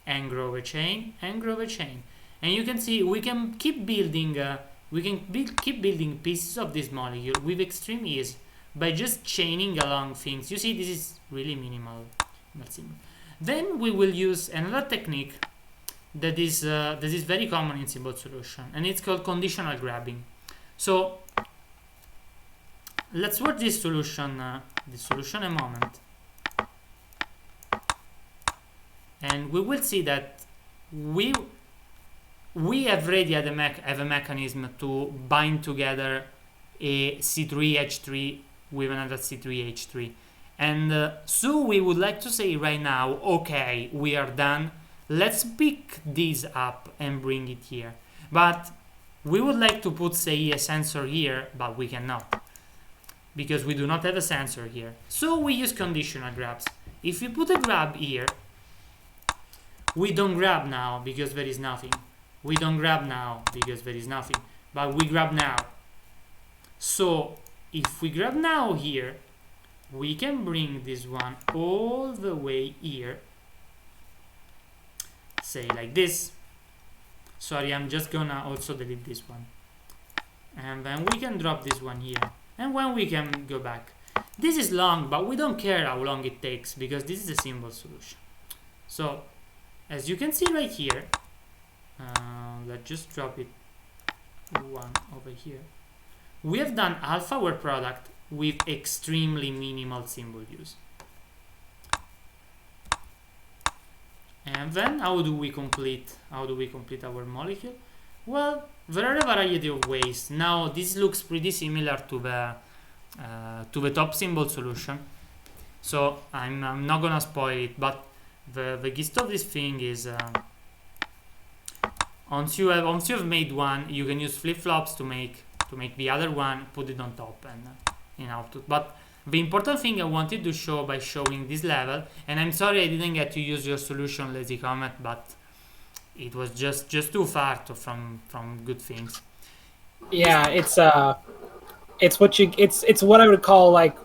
[SPEAKER 1] and grow a chain and grow a chain. And you can see we can keep building keep building pieces of this molecule with extreme ease by just chaining along things. You see, this is really minimal. Then we will use another technique that is very common in symbol solution, and it's called conditional grabbing. So let's watch this solution a moment, and we will see that we have already have a mechanism to bind together a C3H3 with another C3H3, and so we would like to say right now, okay, we are done, let's pick these up and bring it here. But we would like to put, say, a sensor here, but we cannot because we do not have a sensor here. So we use conditional grabs. If we put a grab here, we don't grab now because there is nothing. We don't grab now because there is nothing, but we grab now. So if we grab now here, we can bring this one all the way here, say like this. Sorry, I'm just gonna also delete this one, and then we can drop this one here, and when we can go back. This is long, but we don't care how long it takes because this is a symbol solution. So as you can see right here, let's just drop it one over here. We have done half our product with extremely minimal symbol use. And then how do we complete our molecule? Well, there are a variety of ways. Now this looks pretty similar to the top symbol solution, so I'm not gonna spoil it, but the gist of this thing is once you have made one, you can use flip-flops to make the other one, put it on top and in output. But the important thing I wanted to show by showing this level, and I'm sorry I didn't get to use your solution, Lazy Comet, but it was just too far from good things.
[SPEAKER 3] Yeah, it's what I would call like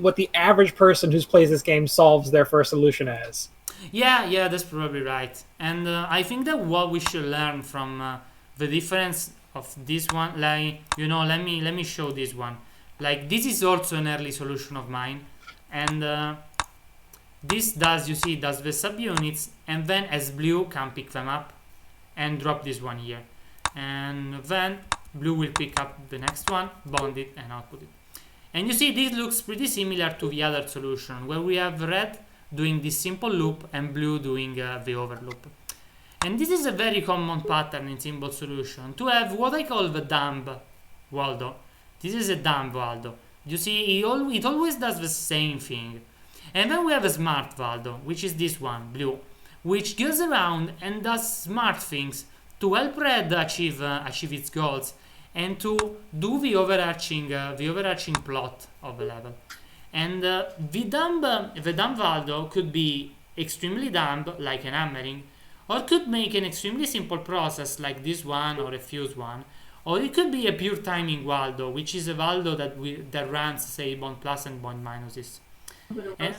[SPEAKER 3] what the average person who plays this game solves their first solution as.
[SPEAKER 1] Yeah, that's probably right. And I think that what we should learn from the difference of this one, like, you know, let me show this one. Like, this is also an early solution of mine, and this does the subunits, and then as blue can pick them up and drop this one here, and then blue will pick up the next one, bond it, and output it. And you see, this looks pretty similar to the other solution where we have red doing this simple loop and blue doing the over loop. And this is a very common pattern in symbol solution, to have what I call the dumb Waldo. This is a dumb Waldo. You see, it always does the same thing. And then we have a smart Waldo, which is this one, blue, which goes around and does smart things to help red achieve its goals and to do the overarching plot of the level. And the dumb Waldo could be extremely dumb, like an hammering, or could make an extremely simple process like this one or a fuse one, or it could be a pure timing Waldo, which is a Waldo that runs, say, bond plus and bond minuses. And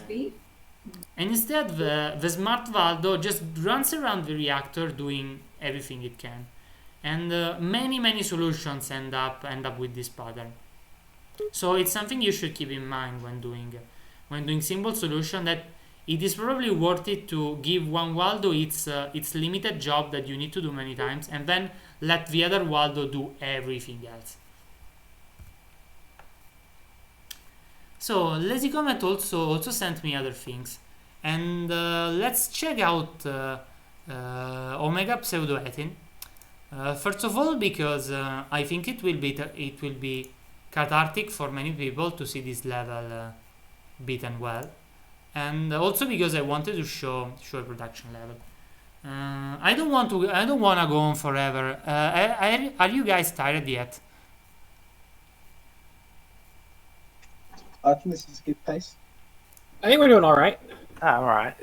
[SPEAKER 1] instead, the smart Waldo just runs around the reactor doing everything it can. and many solutions end up with this pattern. So it's something you should keep in mind when doing simple solution, that it is probably worth it to give one Waldo its limited job that you need to do many times, and then let the other Waldo do everything else. So Lazy Comet also sent me other things, and let's check out Omega Pseudoethene. First of all, because I think it will be cathartic for many people to see this level beaten well, and also because I wanted to show a production level. I don't want to go on forever. Are you guys tired yet?
[SPEAKER 2] I think this is a good pace.
[SPEAKER 3] I think we're doing all right.
[SPEAKER 4] All right.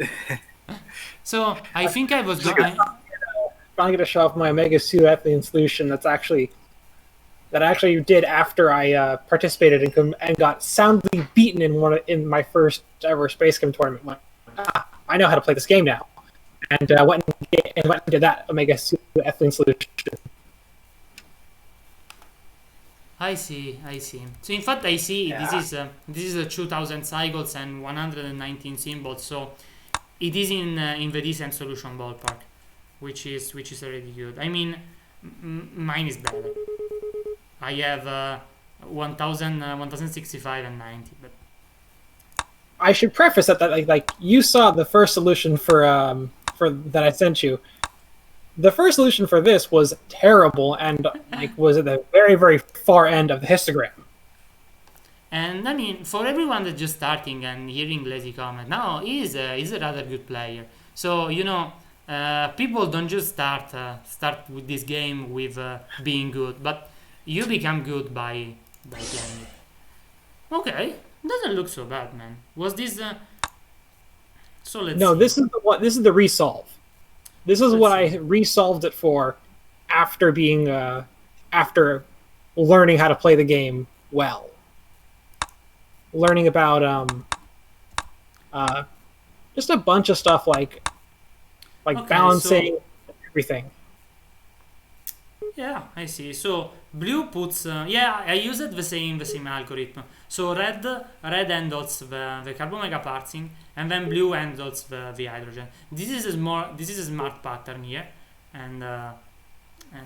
[SPEAKER 1] So I think I was
[SPEAKER 3] finally going to show off my Omega Pseudoethylene solution that I actually did after I participated and got soundly beaten in my first ever SpaceChem tournament. I know how to play this game now, and went and did that Omega Pseudoethylene solution.
[SPEAKER 1] I see. So in fact, I see this is a 2000 cycles and 119 symbols. So it is in the decent solution ballpark, which is already good. I mean, mine is better. I have 1065 and 90, but
[SPEAKER 3] I should preface that like you saw the first solution for that I sent you. The first solution for this was terrible and was at the very far end of the histogram.
[SPEAKER 1] And I mean, for everyone that's just starting and hearing Lazy Comet, now he's a rather good player. So people don't just start with this game with being good, but you become good by playing it. Okay, doesn't look so bad, man. Was this? So let's.
[SPEAKER 3] No,
[SPEAKER 1] see.
[SPEAKER 3] this is the resolve. This is what I resolved it for after after learning how to play the game well. Learning about just a bunch of stuff like balancing everything.
[SPEAKER 1] Yeah, I see. So blue puts I used the same algorithm. So red handles the carbon mega parsing, and then blue handles the hydrogen. This is a smart pattern here, and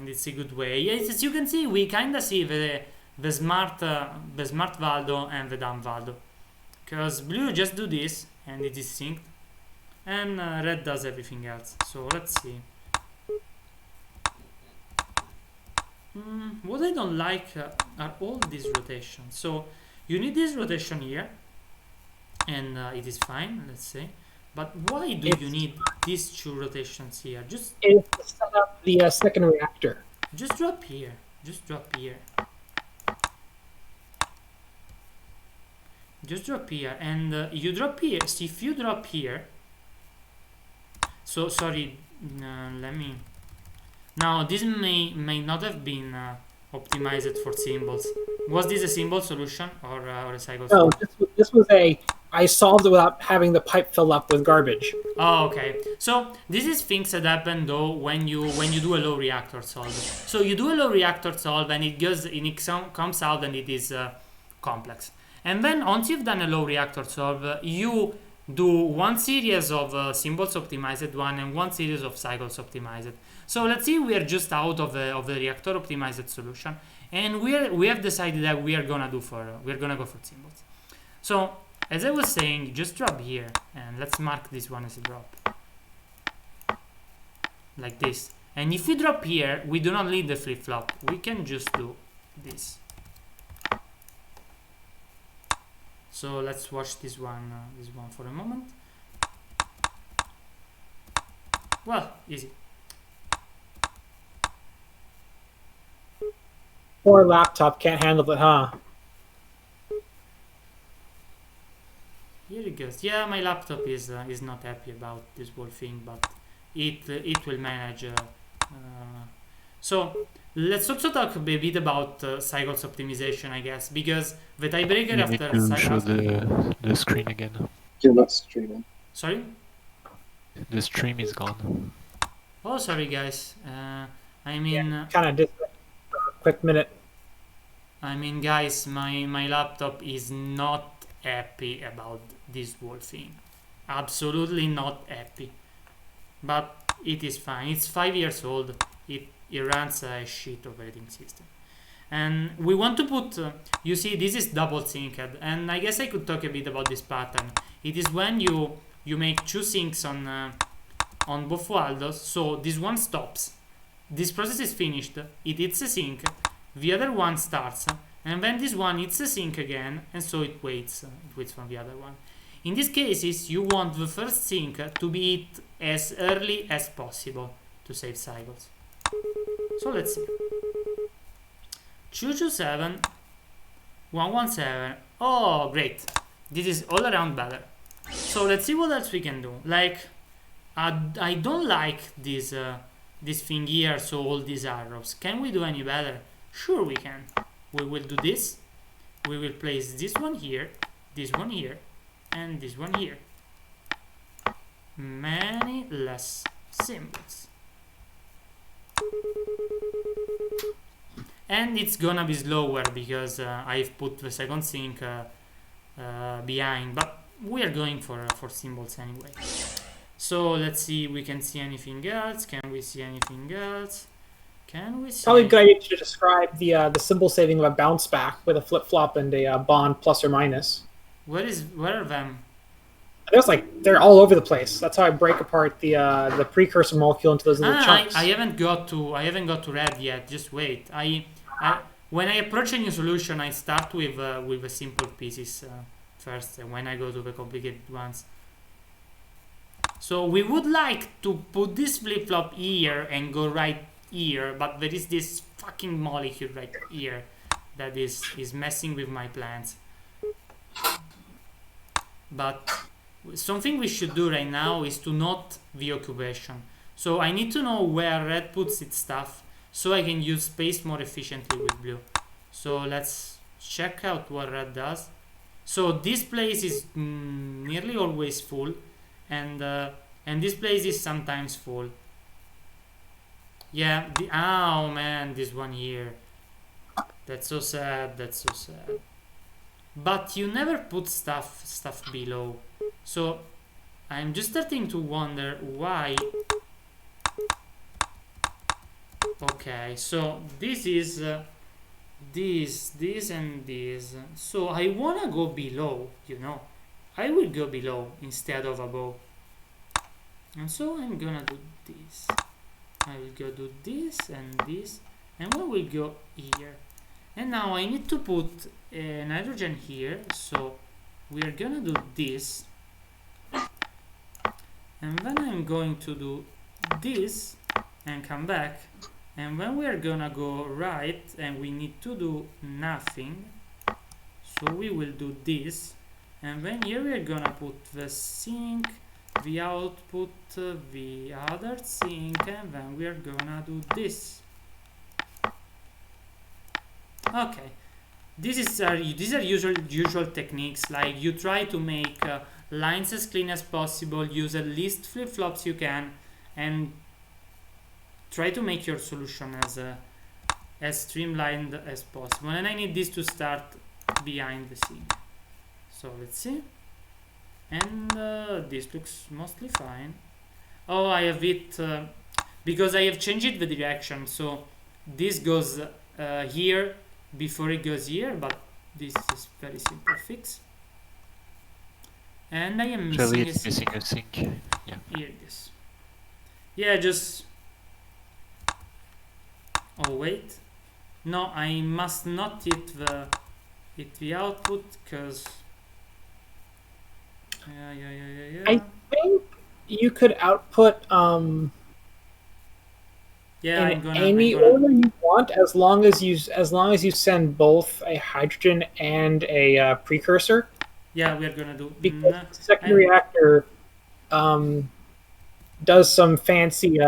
[SPEAKER 1] it's a good way. As you can see, we kinda see the smart Valdo and the dumb Valdo, because blue just do this and it is synced, and red does everything else. So let's see. What I don't like are all these rotations. So you need this rotation here, and it is fine, let's say. But why do you need these two rotations here? Just
[SPEAKER 3] set up the second reactor.
[SPEAKER 1] Just drop here. Just drop here. Just drop here, and you drop here. So if you drop here, so sorry, let me. Now this may not have been optimized for symbols. Was this a symbol solution or a cycle?
[SPEAKER 3] No, this was I solved it without having the pipe fill up with garbage.
[SPEAKER 1] Oh, okay. So this is things that happen though when you do a low reactor solve. So you do a low reactor solve and it comes out and it is complex. And then once you've done a low reactor solve, you do one series of symbols optimized one and one series of cycles optimized. So let's see, we are just out of the reactor optimized solution, and we have decided that we're gonna go for symbols. So as I was saying, just drop here, and let's mark this one as a drop, like this. And if we drop here, we do not need the flip flop. We can just do this. So let's watch this one for a moment. Well, easy.
[SPEAKER 3] Poor laptop can't handle it, huh?
[SPEAKER 1] Here it goes. Yeah, my laptop is not happy about this whole thing, but it will manage. So let's also talk a bit about cycles optimization, I guess, because the tiebreaker after
[SPEAKER 5] show the screen again.
[SPEAKER 2] You're not streaming.
[SPEAKER 1] Sorry.
[SPEAKER 5] The stream is gone.
[SPEAKER 1] Oh, sorry guys. I mean,
[SPEAKER 3] Kind of disconnected for a quick minute.
[SPEAKER 1] guys, my laptop is not happy about this whole thing. Absolutely not happy. But it is fine. It's 5 years old. It runs a shit operating system. And we want to put, you see, this is double synced, and I guess I could talk a bit about this pattern. It is when you make two syncs on both Waldos, so this one stops. This process is finished. It hits a sync. The other one starts, and then this one hits a sync again, and so it waits. It waits for the other one. In these cases, you want the first sync to be hit as early as possible to save cycles. So let's see. 227, 117. Oh, great. This is all around better. So let's see what else we can do. Like, I don't like this thing here, so all these arrows. Can we do any better? Sure we can. We will do this. We will place this one here, and this one here. Many less symbols. And it's gonna be slower because I've put the second sync behind, but we are going for symbols anyway. So let's see, we can see anything else. Can we see anything else? Can we see?
[SPEAKER 3] Probably a good idea to describe the symbol saving of a bounce back with a flip flop and a bond plus or minus.
[SPEAKER 1] Where are them?
[SPEAKER 3] There's they're all over the place. That's how I break apart the precursor molecule into those little chunks.
[SPEAKER 1] I haven't got to red yet. Just wait. When I approach a new solution, I start with the simple pieces first, and when I go to the complicated ones. So we would like to put this flip flop here and go right here, but there is this fucking molecule right here that is messing with my plans. But something we should do right now is to note the occupation. So I need to know where red puts its stuff so I can use space more efficiently with blue. So let's check out what red does. So this place is nearly always full, and this place is sometimes full. Yeah, oh man, this one here. That's so sad, But you never put stuff below. So I'm just starting to wonder why. Okay, so this is this and this. So I wanna go below, I will go below instead of above. And so I'm gonna do this. I will go do this, and we will go here. And now I need to put nitrogen here, so we are gonna do this. And then I'm going to do this and come back. And then we are gonna go right, and we need to do nothing. So we will do this. And then here we are gonna put the sink, the output, the other sink, and then we are gonna do this. Okay, these are usual techniques. Like, you try to make lines as clean as possible, use at least flip-flops you can, and try to make your solution as streamlined as possible. And I need this to start behind the sink. So let's see. And this looks mostly fine. Oh, I have it because I have changed the direction. So this goes here before it goes here, but this is very simple fix. And I am missing
[SPEAKER 5] it's missing a sink. Yeah.
[SPEAKER 1] Here it is. Yeah, just. Oh wait, no, I must not hit the output, because. Yeah.
[SPEAKER 3] I think you could output
[SPEAKER 1] Yeah,
[SPEAKER 3] in any order you want, as long as you send both a hydrogen and a precursor.
[SPEAKER 1] Yeah, we are gonna do
[SPEAKER 3] because the second reactor does some fancy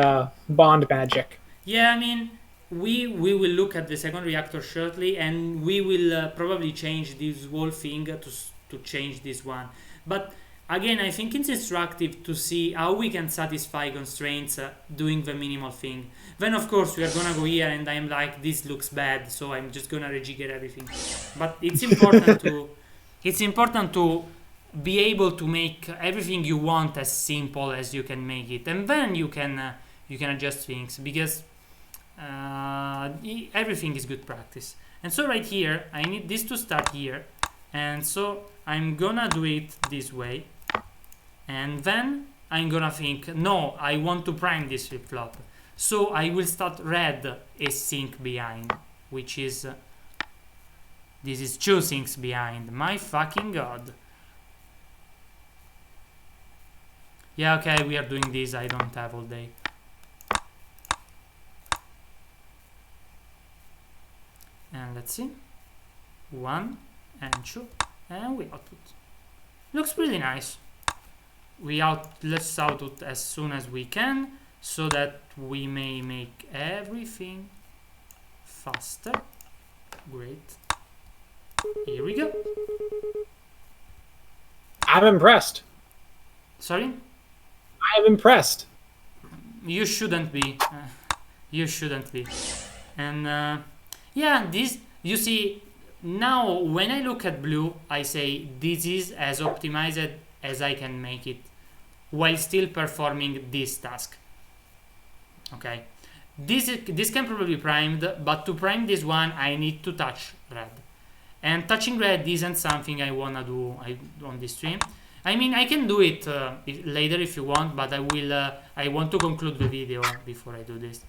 [SPEAKER 3] bond magic.
[SPEAKER 1] Yeah, I mean, we will look at the second reactor shortly, and we will probably change this whole thing to change this one. But again, I think it's instructive to see how we can satisfy constraints doing the minimal thing. Then of course we are gonna go here and I'm like, this looks bad, so I'm just gonna rejigger everything. But it's important to be able to make everything you want as simple as you can make it, and then you can adjust things, because everything is good practice. And so right here I need this to start here, and so I'm gonna do it this way, and then I'm gonna think, no, I want to prime this flip-flop, so I will start red a sync behind, which is this is 2 syncs behind. My fucking god. Yeah, okay, we are doing this. I don't have all day. And let's see. 1 and 2, and we output. Looks pretty nice. Let's output as soon as we can, so that we may make everything faster. Great. Here we go.
[SPEAKER 3] I'm impressed.
[SPEAKER 1] Sorry?
[SPEAKER 3] I am impressed.
[SPEAKER 1] You shouldn't be. You shouldn't be. And yeah, this, you see, now when I look at blue, I say this is as optimized as I can make it, while still performing this task. Okay. This can probably be primed, but to prime this one, I need to touch red. And touching red isn't something I wanna do on this stream. I mean, I can do it later if you want, but I want to conclude the video before I do this.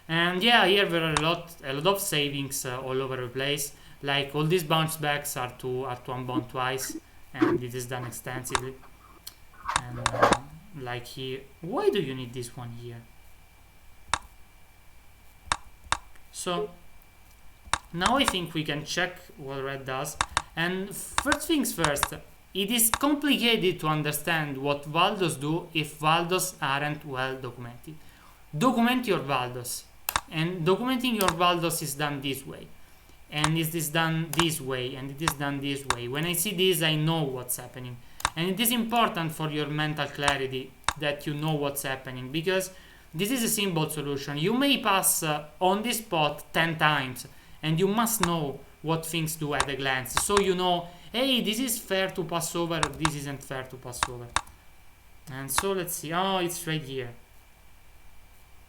[SPEAKER 1] And yeah, here there are a lot of savings all over the place. Like all these bounce backs are to unbound twice, and it is done extensively. And like here, why do you need this one here? So now I think we can check what red does. And first things first, it is complicated to understand what valdos do if valdos aren't well documented. Document your valdos. And documenting your valdos is done this way. And it is done this way. And it is done this way. When I see this, I know what's happening. And it is important for your mental clarity that you know what's happening. Because this is a simple solution. You may pass on this spot 10 times. And you must know what things do at a glance. So you know, hey, this is fair to pass over, or this isn't fair to pass over. And so let's see. Oh, it's right here.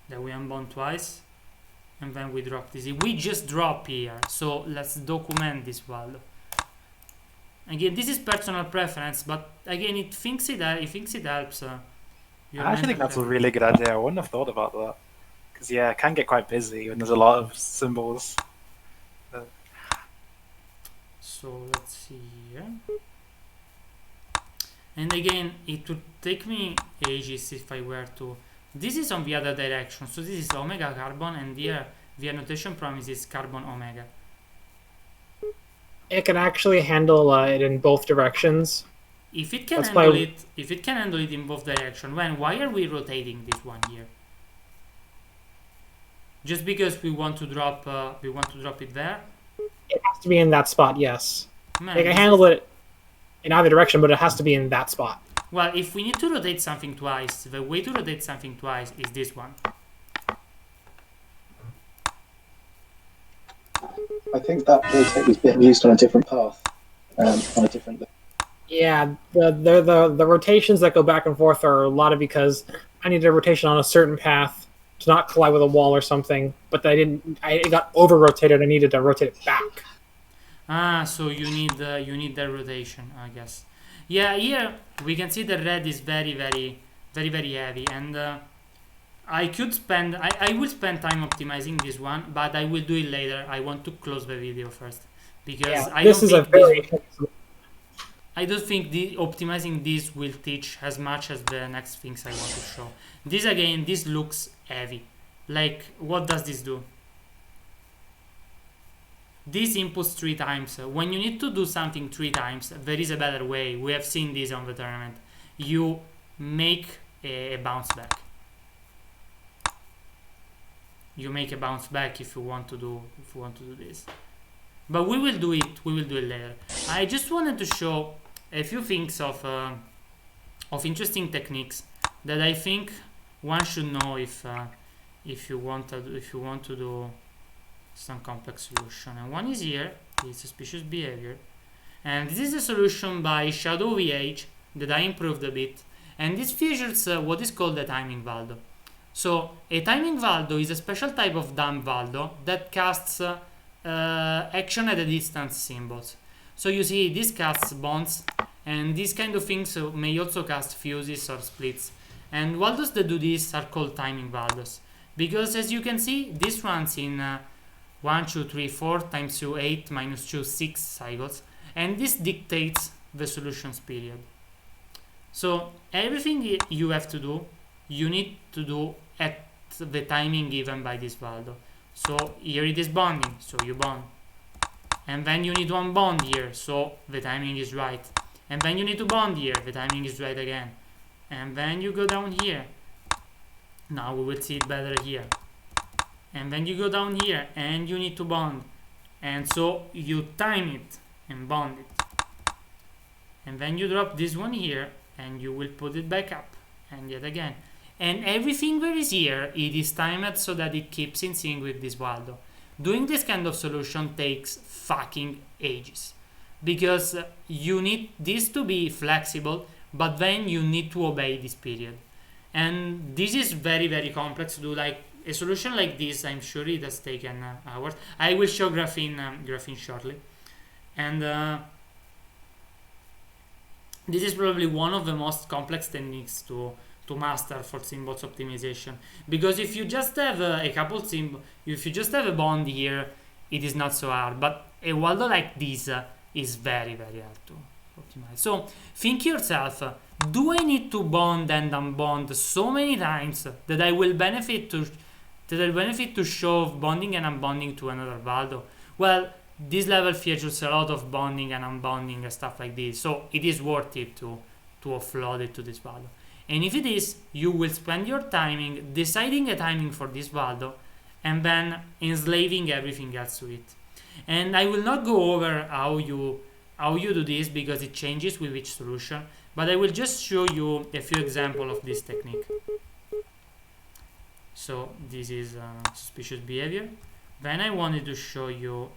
[SPEAKER 1] That we unbound twice. And then we drop this. We just drop here. So let's document this value. Again, this is personal preference, but again, it thinks it helps.
[SPEAKER 4] I actually think that's a really good idea. I wouldn't have thought about that. Because, yeah, it can get quite busy when there's a lot of symbols.
[SPEAKER 1] So let's see here. And again, it would take me ages if I were to. This is on the other direction. So this is omega carbon, and here the annotation promises carbon omega.
[SPEAKER 3] It can actually handle it in both directions.
[SPEAKER 1] If it can handle it, in both directions, why are we rotating this one here? Just because we want to drop it there?
[SPEAKER 3] It has to be in that spot, yes.
[SPEAKER 1] Man,
[SPEAKER 3] They can handle it in either direction, but it has to be in that spot.
[SPEAKER 1] Well, if we need to rotate something twice, the way to rotate something twice is this one.
[SPEAKER 2] I think that rotate was being used on a different path, on a different.
[SPEAKER 3] Yeah, the rotations that go back and forth are a lot of because I needed a rotation on a certain path to not collide with a wall or something, but it got over rotated. I needed to rotate it back.
[SPEAKER 1] Ah, so you need the rotation, I guess. Yeah, here we can see the red is very heavy, and I will spend time optimizing this one, but I will do it later. I want to close the video first because I don't think optimizing this will teach as much as the next things I want to show. This looks heavy. Like, what does this do? This inputs 3 times. When you need to do something 3 times, there is a better way. We have seen this on the tournament. You make a bounce back. You make a bounce back if you want to do this. But we will do it later. I just wanted to show a few things of interesting techniques that I think one should know if you want to do some complex solution. And one is here, is suspicious behavior, and this is a solution by Shadow VH that I improved a bit, and this features what is called a timing valdo. So a timing valdo is a special type of dumb valdo that casts action at a distance symbols. So you see this casts bonds, and these kind of things may also cast fuses or splits, and valdos that do this are called timing valdos, because as you can see this runs in 1, 2, 3, 4 times 2, 8 minus 2, 6 cycles, and this dictates the solutions period. So everything you have to do, you need to do at the timing given by this valdo. So here it is bonding, so you bond, and then you need to unbond here, so the timing is right, and then you need to bond here, the timing is right again, and then you go down here, now we will see it better here, and then you go down here and you need to bond, and so you time it and bond it, and then you drop this one here and you will put it back up, and yet again, and everything that is here, it is timed so that it keeps in sync with this valdo. Doing this kind of solution takes fucking ages, because you need this to be flexible, but then you need to obey this period, and this is very, very complex to do. Like a solution like this, I'm sure it has taken hours. I will show graphene shortly, and this is probably one of the most complex techniques to master for symbols optimization, because if you just have a couple symbols, if you just have a bond here, it is not so hard, but a valdo like this is very, very hard to optimize. So think yourself, do I need to bond and unbond so many times that I will benefit to show bonding and unbonding to another valdo? Well, this level features a lot of bonding and unbonding and stuff like this, so it is worth it to offload it to this valdo. And if it is, you will spend your timing deciding a timing for this valdo and then enslaving everything else to it. And I will not go over how you do this, because it changes with each solution, but I will just show you a few examples of this technique. So this is suspicious behavior. Then I wanted to show you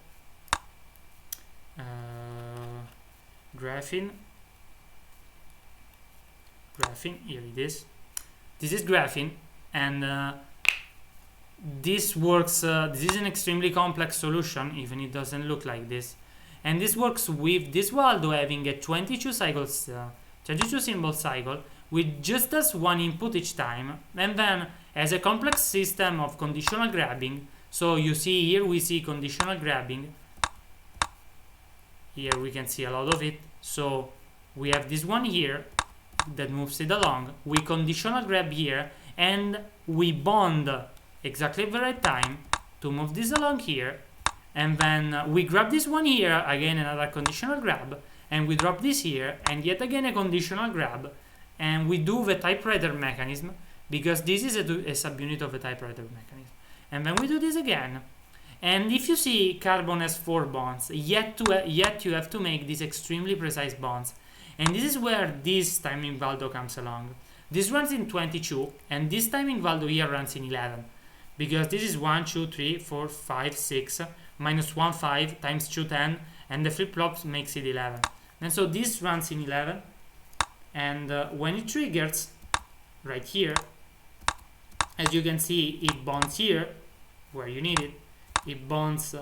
[SPEAKER 1] graphene, here it is. This is graphene, and this works, this is an extremely complex solution, even it doesn't look like this, and this works with this valdo having a 22 cycles 22 symbol cycle with just as one input each time, and then as a complex system of conditional grabbing. So you see here, we see conditional grabbing here, we can see a lot of it. So we have this one here that moves it along, we conditional grab here, and we bond exactly at the right time to move this along here, and then we grab this one here, again another conditional grab, and we drop this here, and yet again a conditional grab, and we do the typewriter mechanism, because this is a subunit of the typewriter mechanism, and then we do this again. And if you see carbon has 4 bonds, yet you have to make these extremely precise bonds. And this is where this timing valdo comes along. This runs in 22, and this timing valdo here runs in 11, because this is 1, 2, 3, 4, 5, 6, minus 1, 5, times 2, 10, and the flip-flops makes it 11. And so this runs in 11, and when it triggers, right here, as you can see, it bonds here, where you need it, it bonds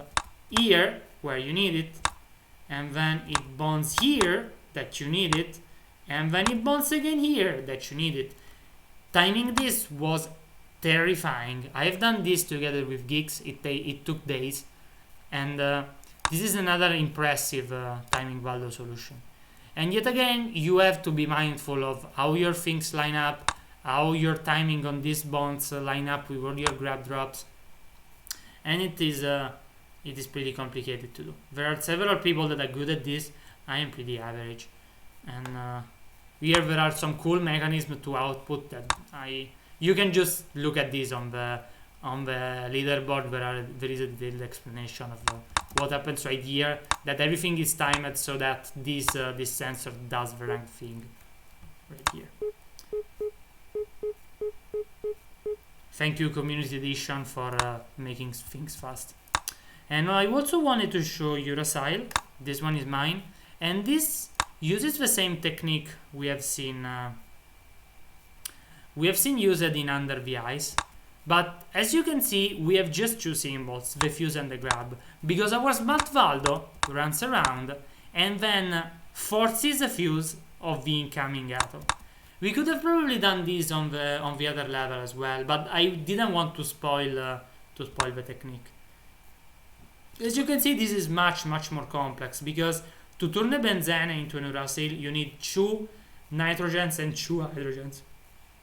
[SPEAKER 1] here, where you need it, and then it bonds here, that you need it, and then it bonds again here, that you need it. Timing this was terrifying. I've done this together with geeks, it took days, and this is another impressive timing valdo solution. And yet again, you have to be mindful of how your things line up, how your timing on these bonds line up with all your grab drops, and it is pretty complicated to do. There are several people that are good at this. I am pretty average, and here there are some cool mechanisms to output that you can just look at this on the leaderboard. There is a detailed explanation of what happens right here, that everything is timed so that this sensor does the right thing right here. Thank you, Community Edition, for making things fast. And I also wanted to show you Uracil. This one is mine, and this uses the same technique we have seen used in under the ice. But as you can see, we have just two symbols, the fuse and the grab, because our smart valdo runs around and then forces the fuse of the incoming atom. We could have probably done this on the other level as well, but I didn't want to spoil the technique. As you can see, this is much more complex, because to turn a benzene into an uracil, you need 2 nitrogens and 2 hydrogens.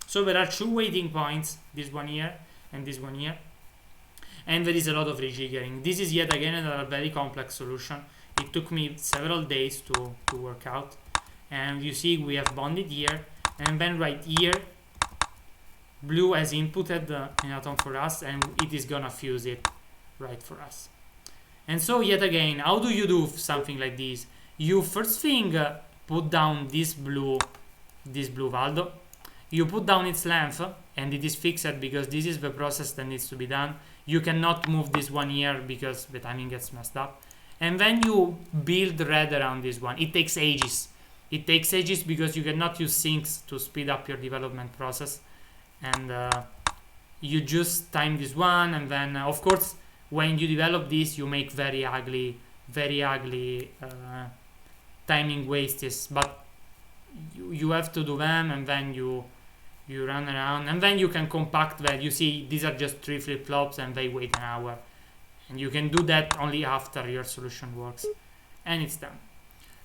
[SPEAKER 1] So there are 2 waiting points, this one here and this one here, and there is a lot of rejiggering. This is yet again another very complex solution. It took me several days to work out, and you see we have bonded here, and then right here blue has inputted an atom for us, and it is gonna fuse it right for us. And so yet again, how do you do something like this? You first thing put down this blue valdo. You put down its length, and it is fixed because this is the process that needs to be done. You cannot move this one here because the timing gets messed up. And then you build red around this one. It takes ages. It takes ages because you cannot use sinks to speed up your development process. And you just time this one, and then of course when you develop this, you make very ugly timing wastes. But you have to do them, and then you run around, and then you can compact that. You see, these are just 3 flip-flops, and they wait an hour, and you can do that only after your solution works, and it's done.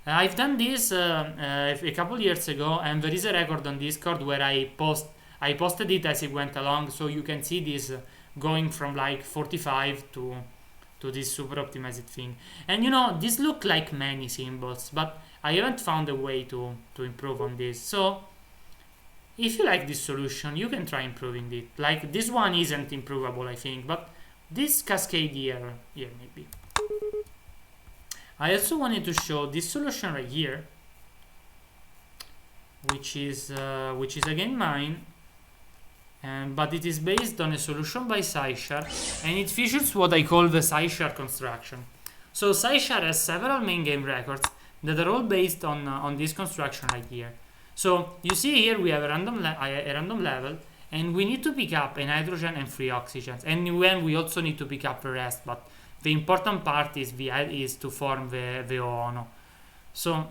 [SPEAKER 1] I've done this a couple years ago, and there is a record on Discord where I posted it as it went along, so you can see this going from like 45 to this super optimized thing. And you know, these look like many symbols, but I haven't found a way to improve on this. So if you like this solution, you can try improving it. Like this one isn't improvable, I think, but this cascade here maybe. I also wanted to show this solution right here, which is again mine, but it is based on a solution by SciShar, and it features what I call the SciShar construction. So SciShar has several main game records that are all based on this construction right here. So you see here we have a random level, and we need to pick up a nitrogen and 3 oxygens, and when we also need to pick up the rest, but the important part is to form the oono. So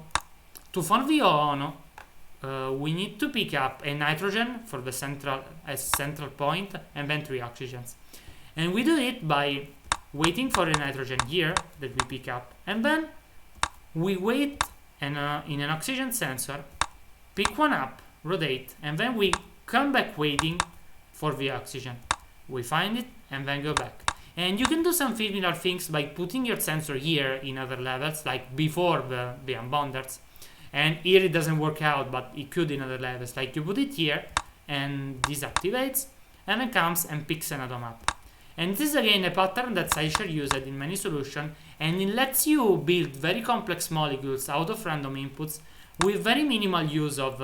[SPEAKER 1] to form the oono, we need to pick up a nitrogen for the central point, and then 3 oxygens. And we do it by waiting for a nitrogen here that we pick up, and then we wait in an oxygen sensor, pick one up, rotate, and then we come back waiting for the oxygen. We find it and then go back. And you can do some similar things by putting your sensor here in other levels, like before the unbonders. And here it doesn't work out, but it could in other levels. Like you put it here, and this activates, and then comes and picks an atom up. And this is again a pattern that SciShar used in many solutions, and it lets you build very complex molecules out of random inputs with very minimal use of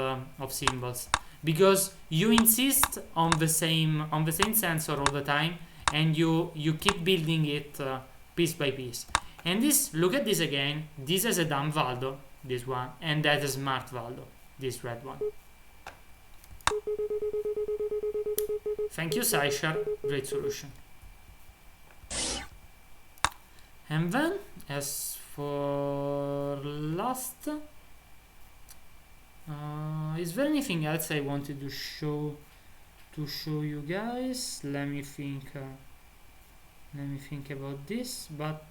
[SPEAKER 1] symbols, because you insist on the same sensor all the time, and you keep building it piece by piece. And this, look at this again. This is a dumb valdo, this one, and that is smart valdo, this red one. Thank you, SciShar. Great solution. And then, as for last, is there anything else I wanted to show you guys? Let me think about this, but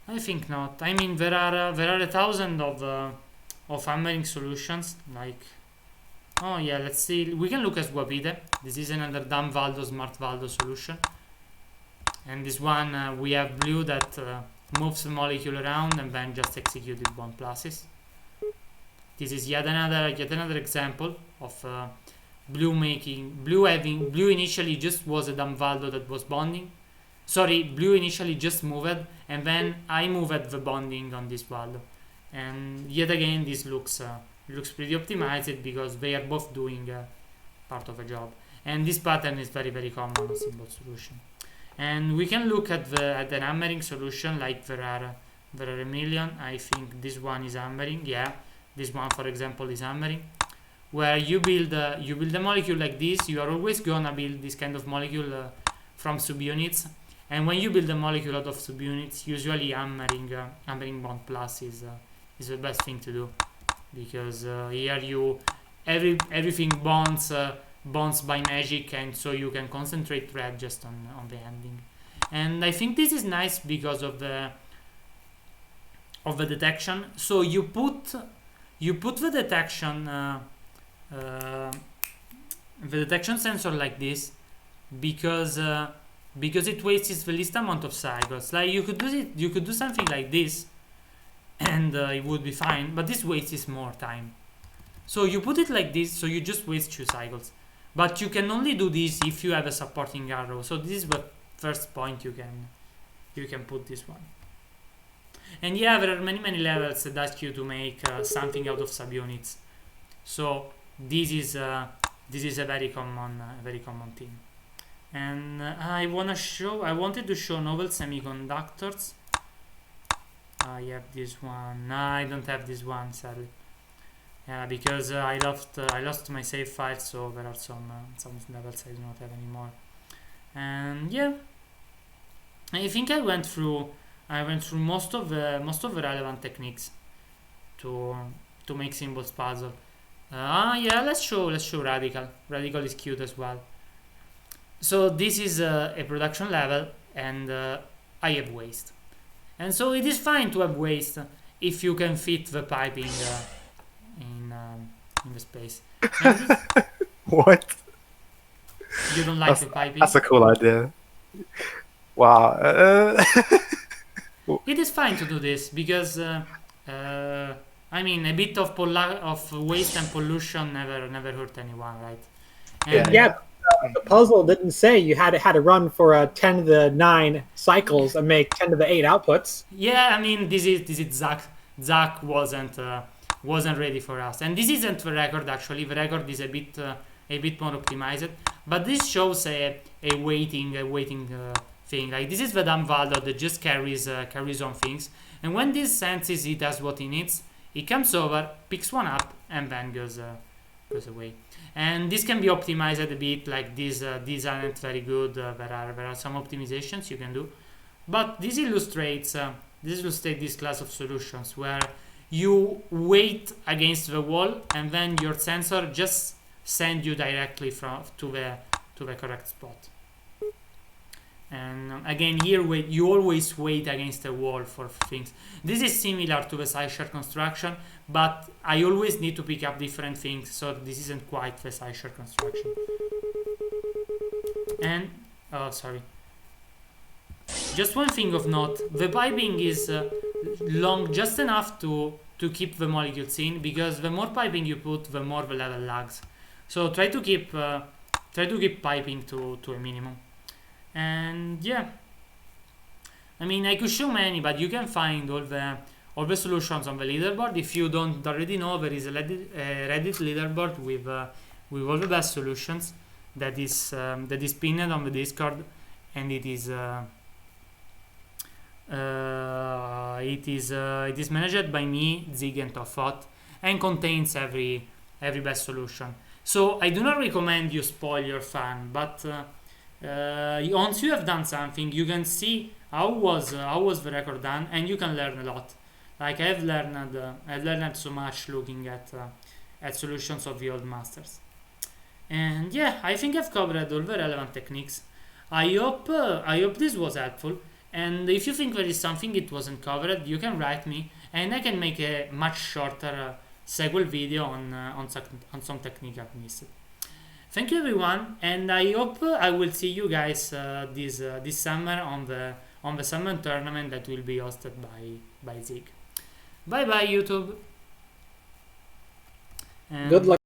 [SPEAKER 1] I think not. I mean, there are 1,000 of hammering solutions. Like, oh yeah, let's see. We can look at Guapide. This is another dumb valdo, smart valdo solution. And this one we have blue that moves the molecule around and then just executed bond pluses. This is yet another example of blue initially just was a dumb valdo that was bonding. Sorry, blue initially just moved, and then I moved the bonding on this valdo. And yet again, this looks pretty optimized because they are both doing a job. And this pattern is very, very common on symbol solution. And we can look at the hammering solution. Like there are a million. I think this one is hammering. Yeah, this one, for example, is hammering. Where you build a molecule like this, you are always gonna build this kind of molecule from subunits. And when you build a molecule out of subunits, usually hammering bond plus is the best thing to do, because here everything bonds by magic, and so you can concentrate thread just on the ending. And I think this is nice because of the detection. So you put the detection sensor like this because it wastes the least amount of cycles. Like you could do something like this and it would be fine, but this wastes more time. So you put it like this, so you just waste 2 cycles. But you can only do this if you have a supporting arrow. So this is the first point you can put this one. And yeah, there are many levels that ask you to make something out of subunits. So this is a very common thing. And I wanted to show novel semiconductors. I have this one. No, I don't have this one, sadly. Yeah, because I lost my save file, so there are some levels I do not have anymore. And yeah, I think I went through most of the relevant techniques to make symbols puzzle. Yeah, let's show radical. Radical is cute as well. So this is a production level, and I have waste. And so it is fine to have waste if you can fit the piping in the space.
[SPEAKER 4] What?
[SPEAKER 1] You don't like the piping?
[SPEAKER 4] That's a cool idea. Wow.
[SPEAKER 1] It is fine to do this because I mean, a bit of waste and pollution never hurt anyone, right? And
[SPEAKER 3] Yeah, the puzzle didn't say you had to run for 10 to the 9 cycles and make 10 to the 8 outputs.
[SPEAKER 1] yeah, I mean, this is Zach. Zach wasn't ready for us, and this isn't the record. Actually, the record is a bit more optimized, but this shows a waiting thing. Like this is the dumb value that just carries on things, and when this senses it has what it needs, it comes over, picks one up, and then goes away. And this can be optimized a bit. Like these aren't very good. There are some optimizations you can do, but this illustrates this class of solutions where you wait against the wall, and then your sensor just send you directly to the correct spot. And again, here you always wait against the wall for things. This is similar to the side-share construction, but I always need to pick up different things, so this isn't quite the side-share construction. And sorry, just one thing of note: the piping is long just enough to keep the molecules in, because the more piping you put, the more the level lags. So try to keep piping to a minimum. And yeah, I mean, I could show many, but you can find all the solutions on the leaderboard. If you don't already know, there is a Reddit leaderboard with all the best solutions that is pinned on the Discord, and it is managed by me, Zig, and Toffot, and contains every best solution. So I do not recommend you spoil your fun, but once you have done something, you can see how was the record done, and you can learn a lot. Like I've learned so much looking at solutions of the old masters. And yeah, I think I've covered all the relevant techniques. I hope this was helpful. And if you think there is something it wasn't covered, you can write me, and I can make a much shorter sequel video on some technique I've missed. Thank you, everyone, and I hope I will see you guys this summer on the summer tournament that will be hosted by Zig. Bye bye, YouTube. And
[SPEAKER 3] Good luck.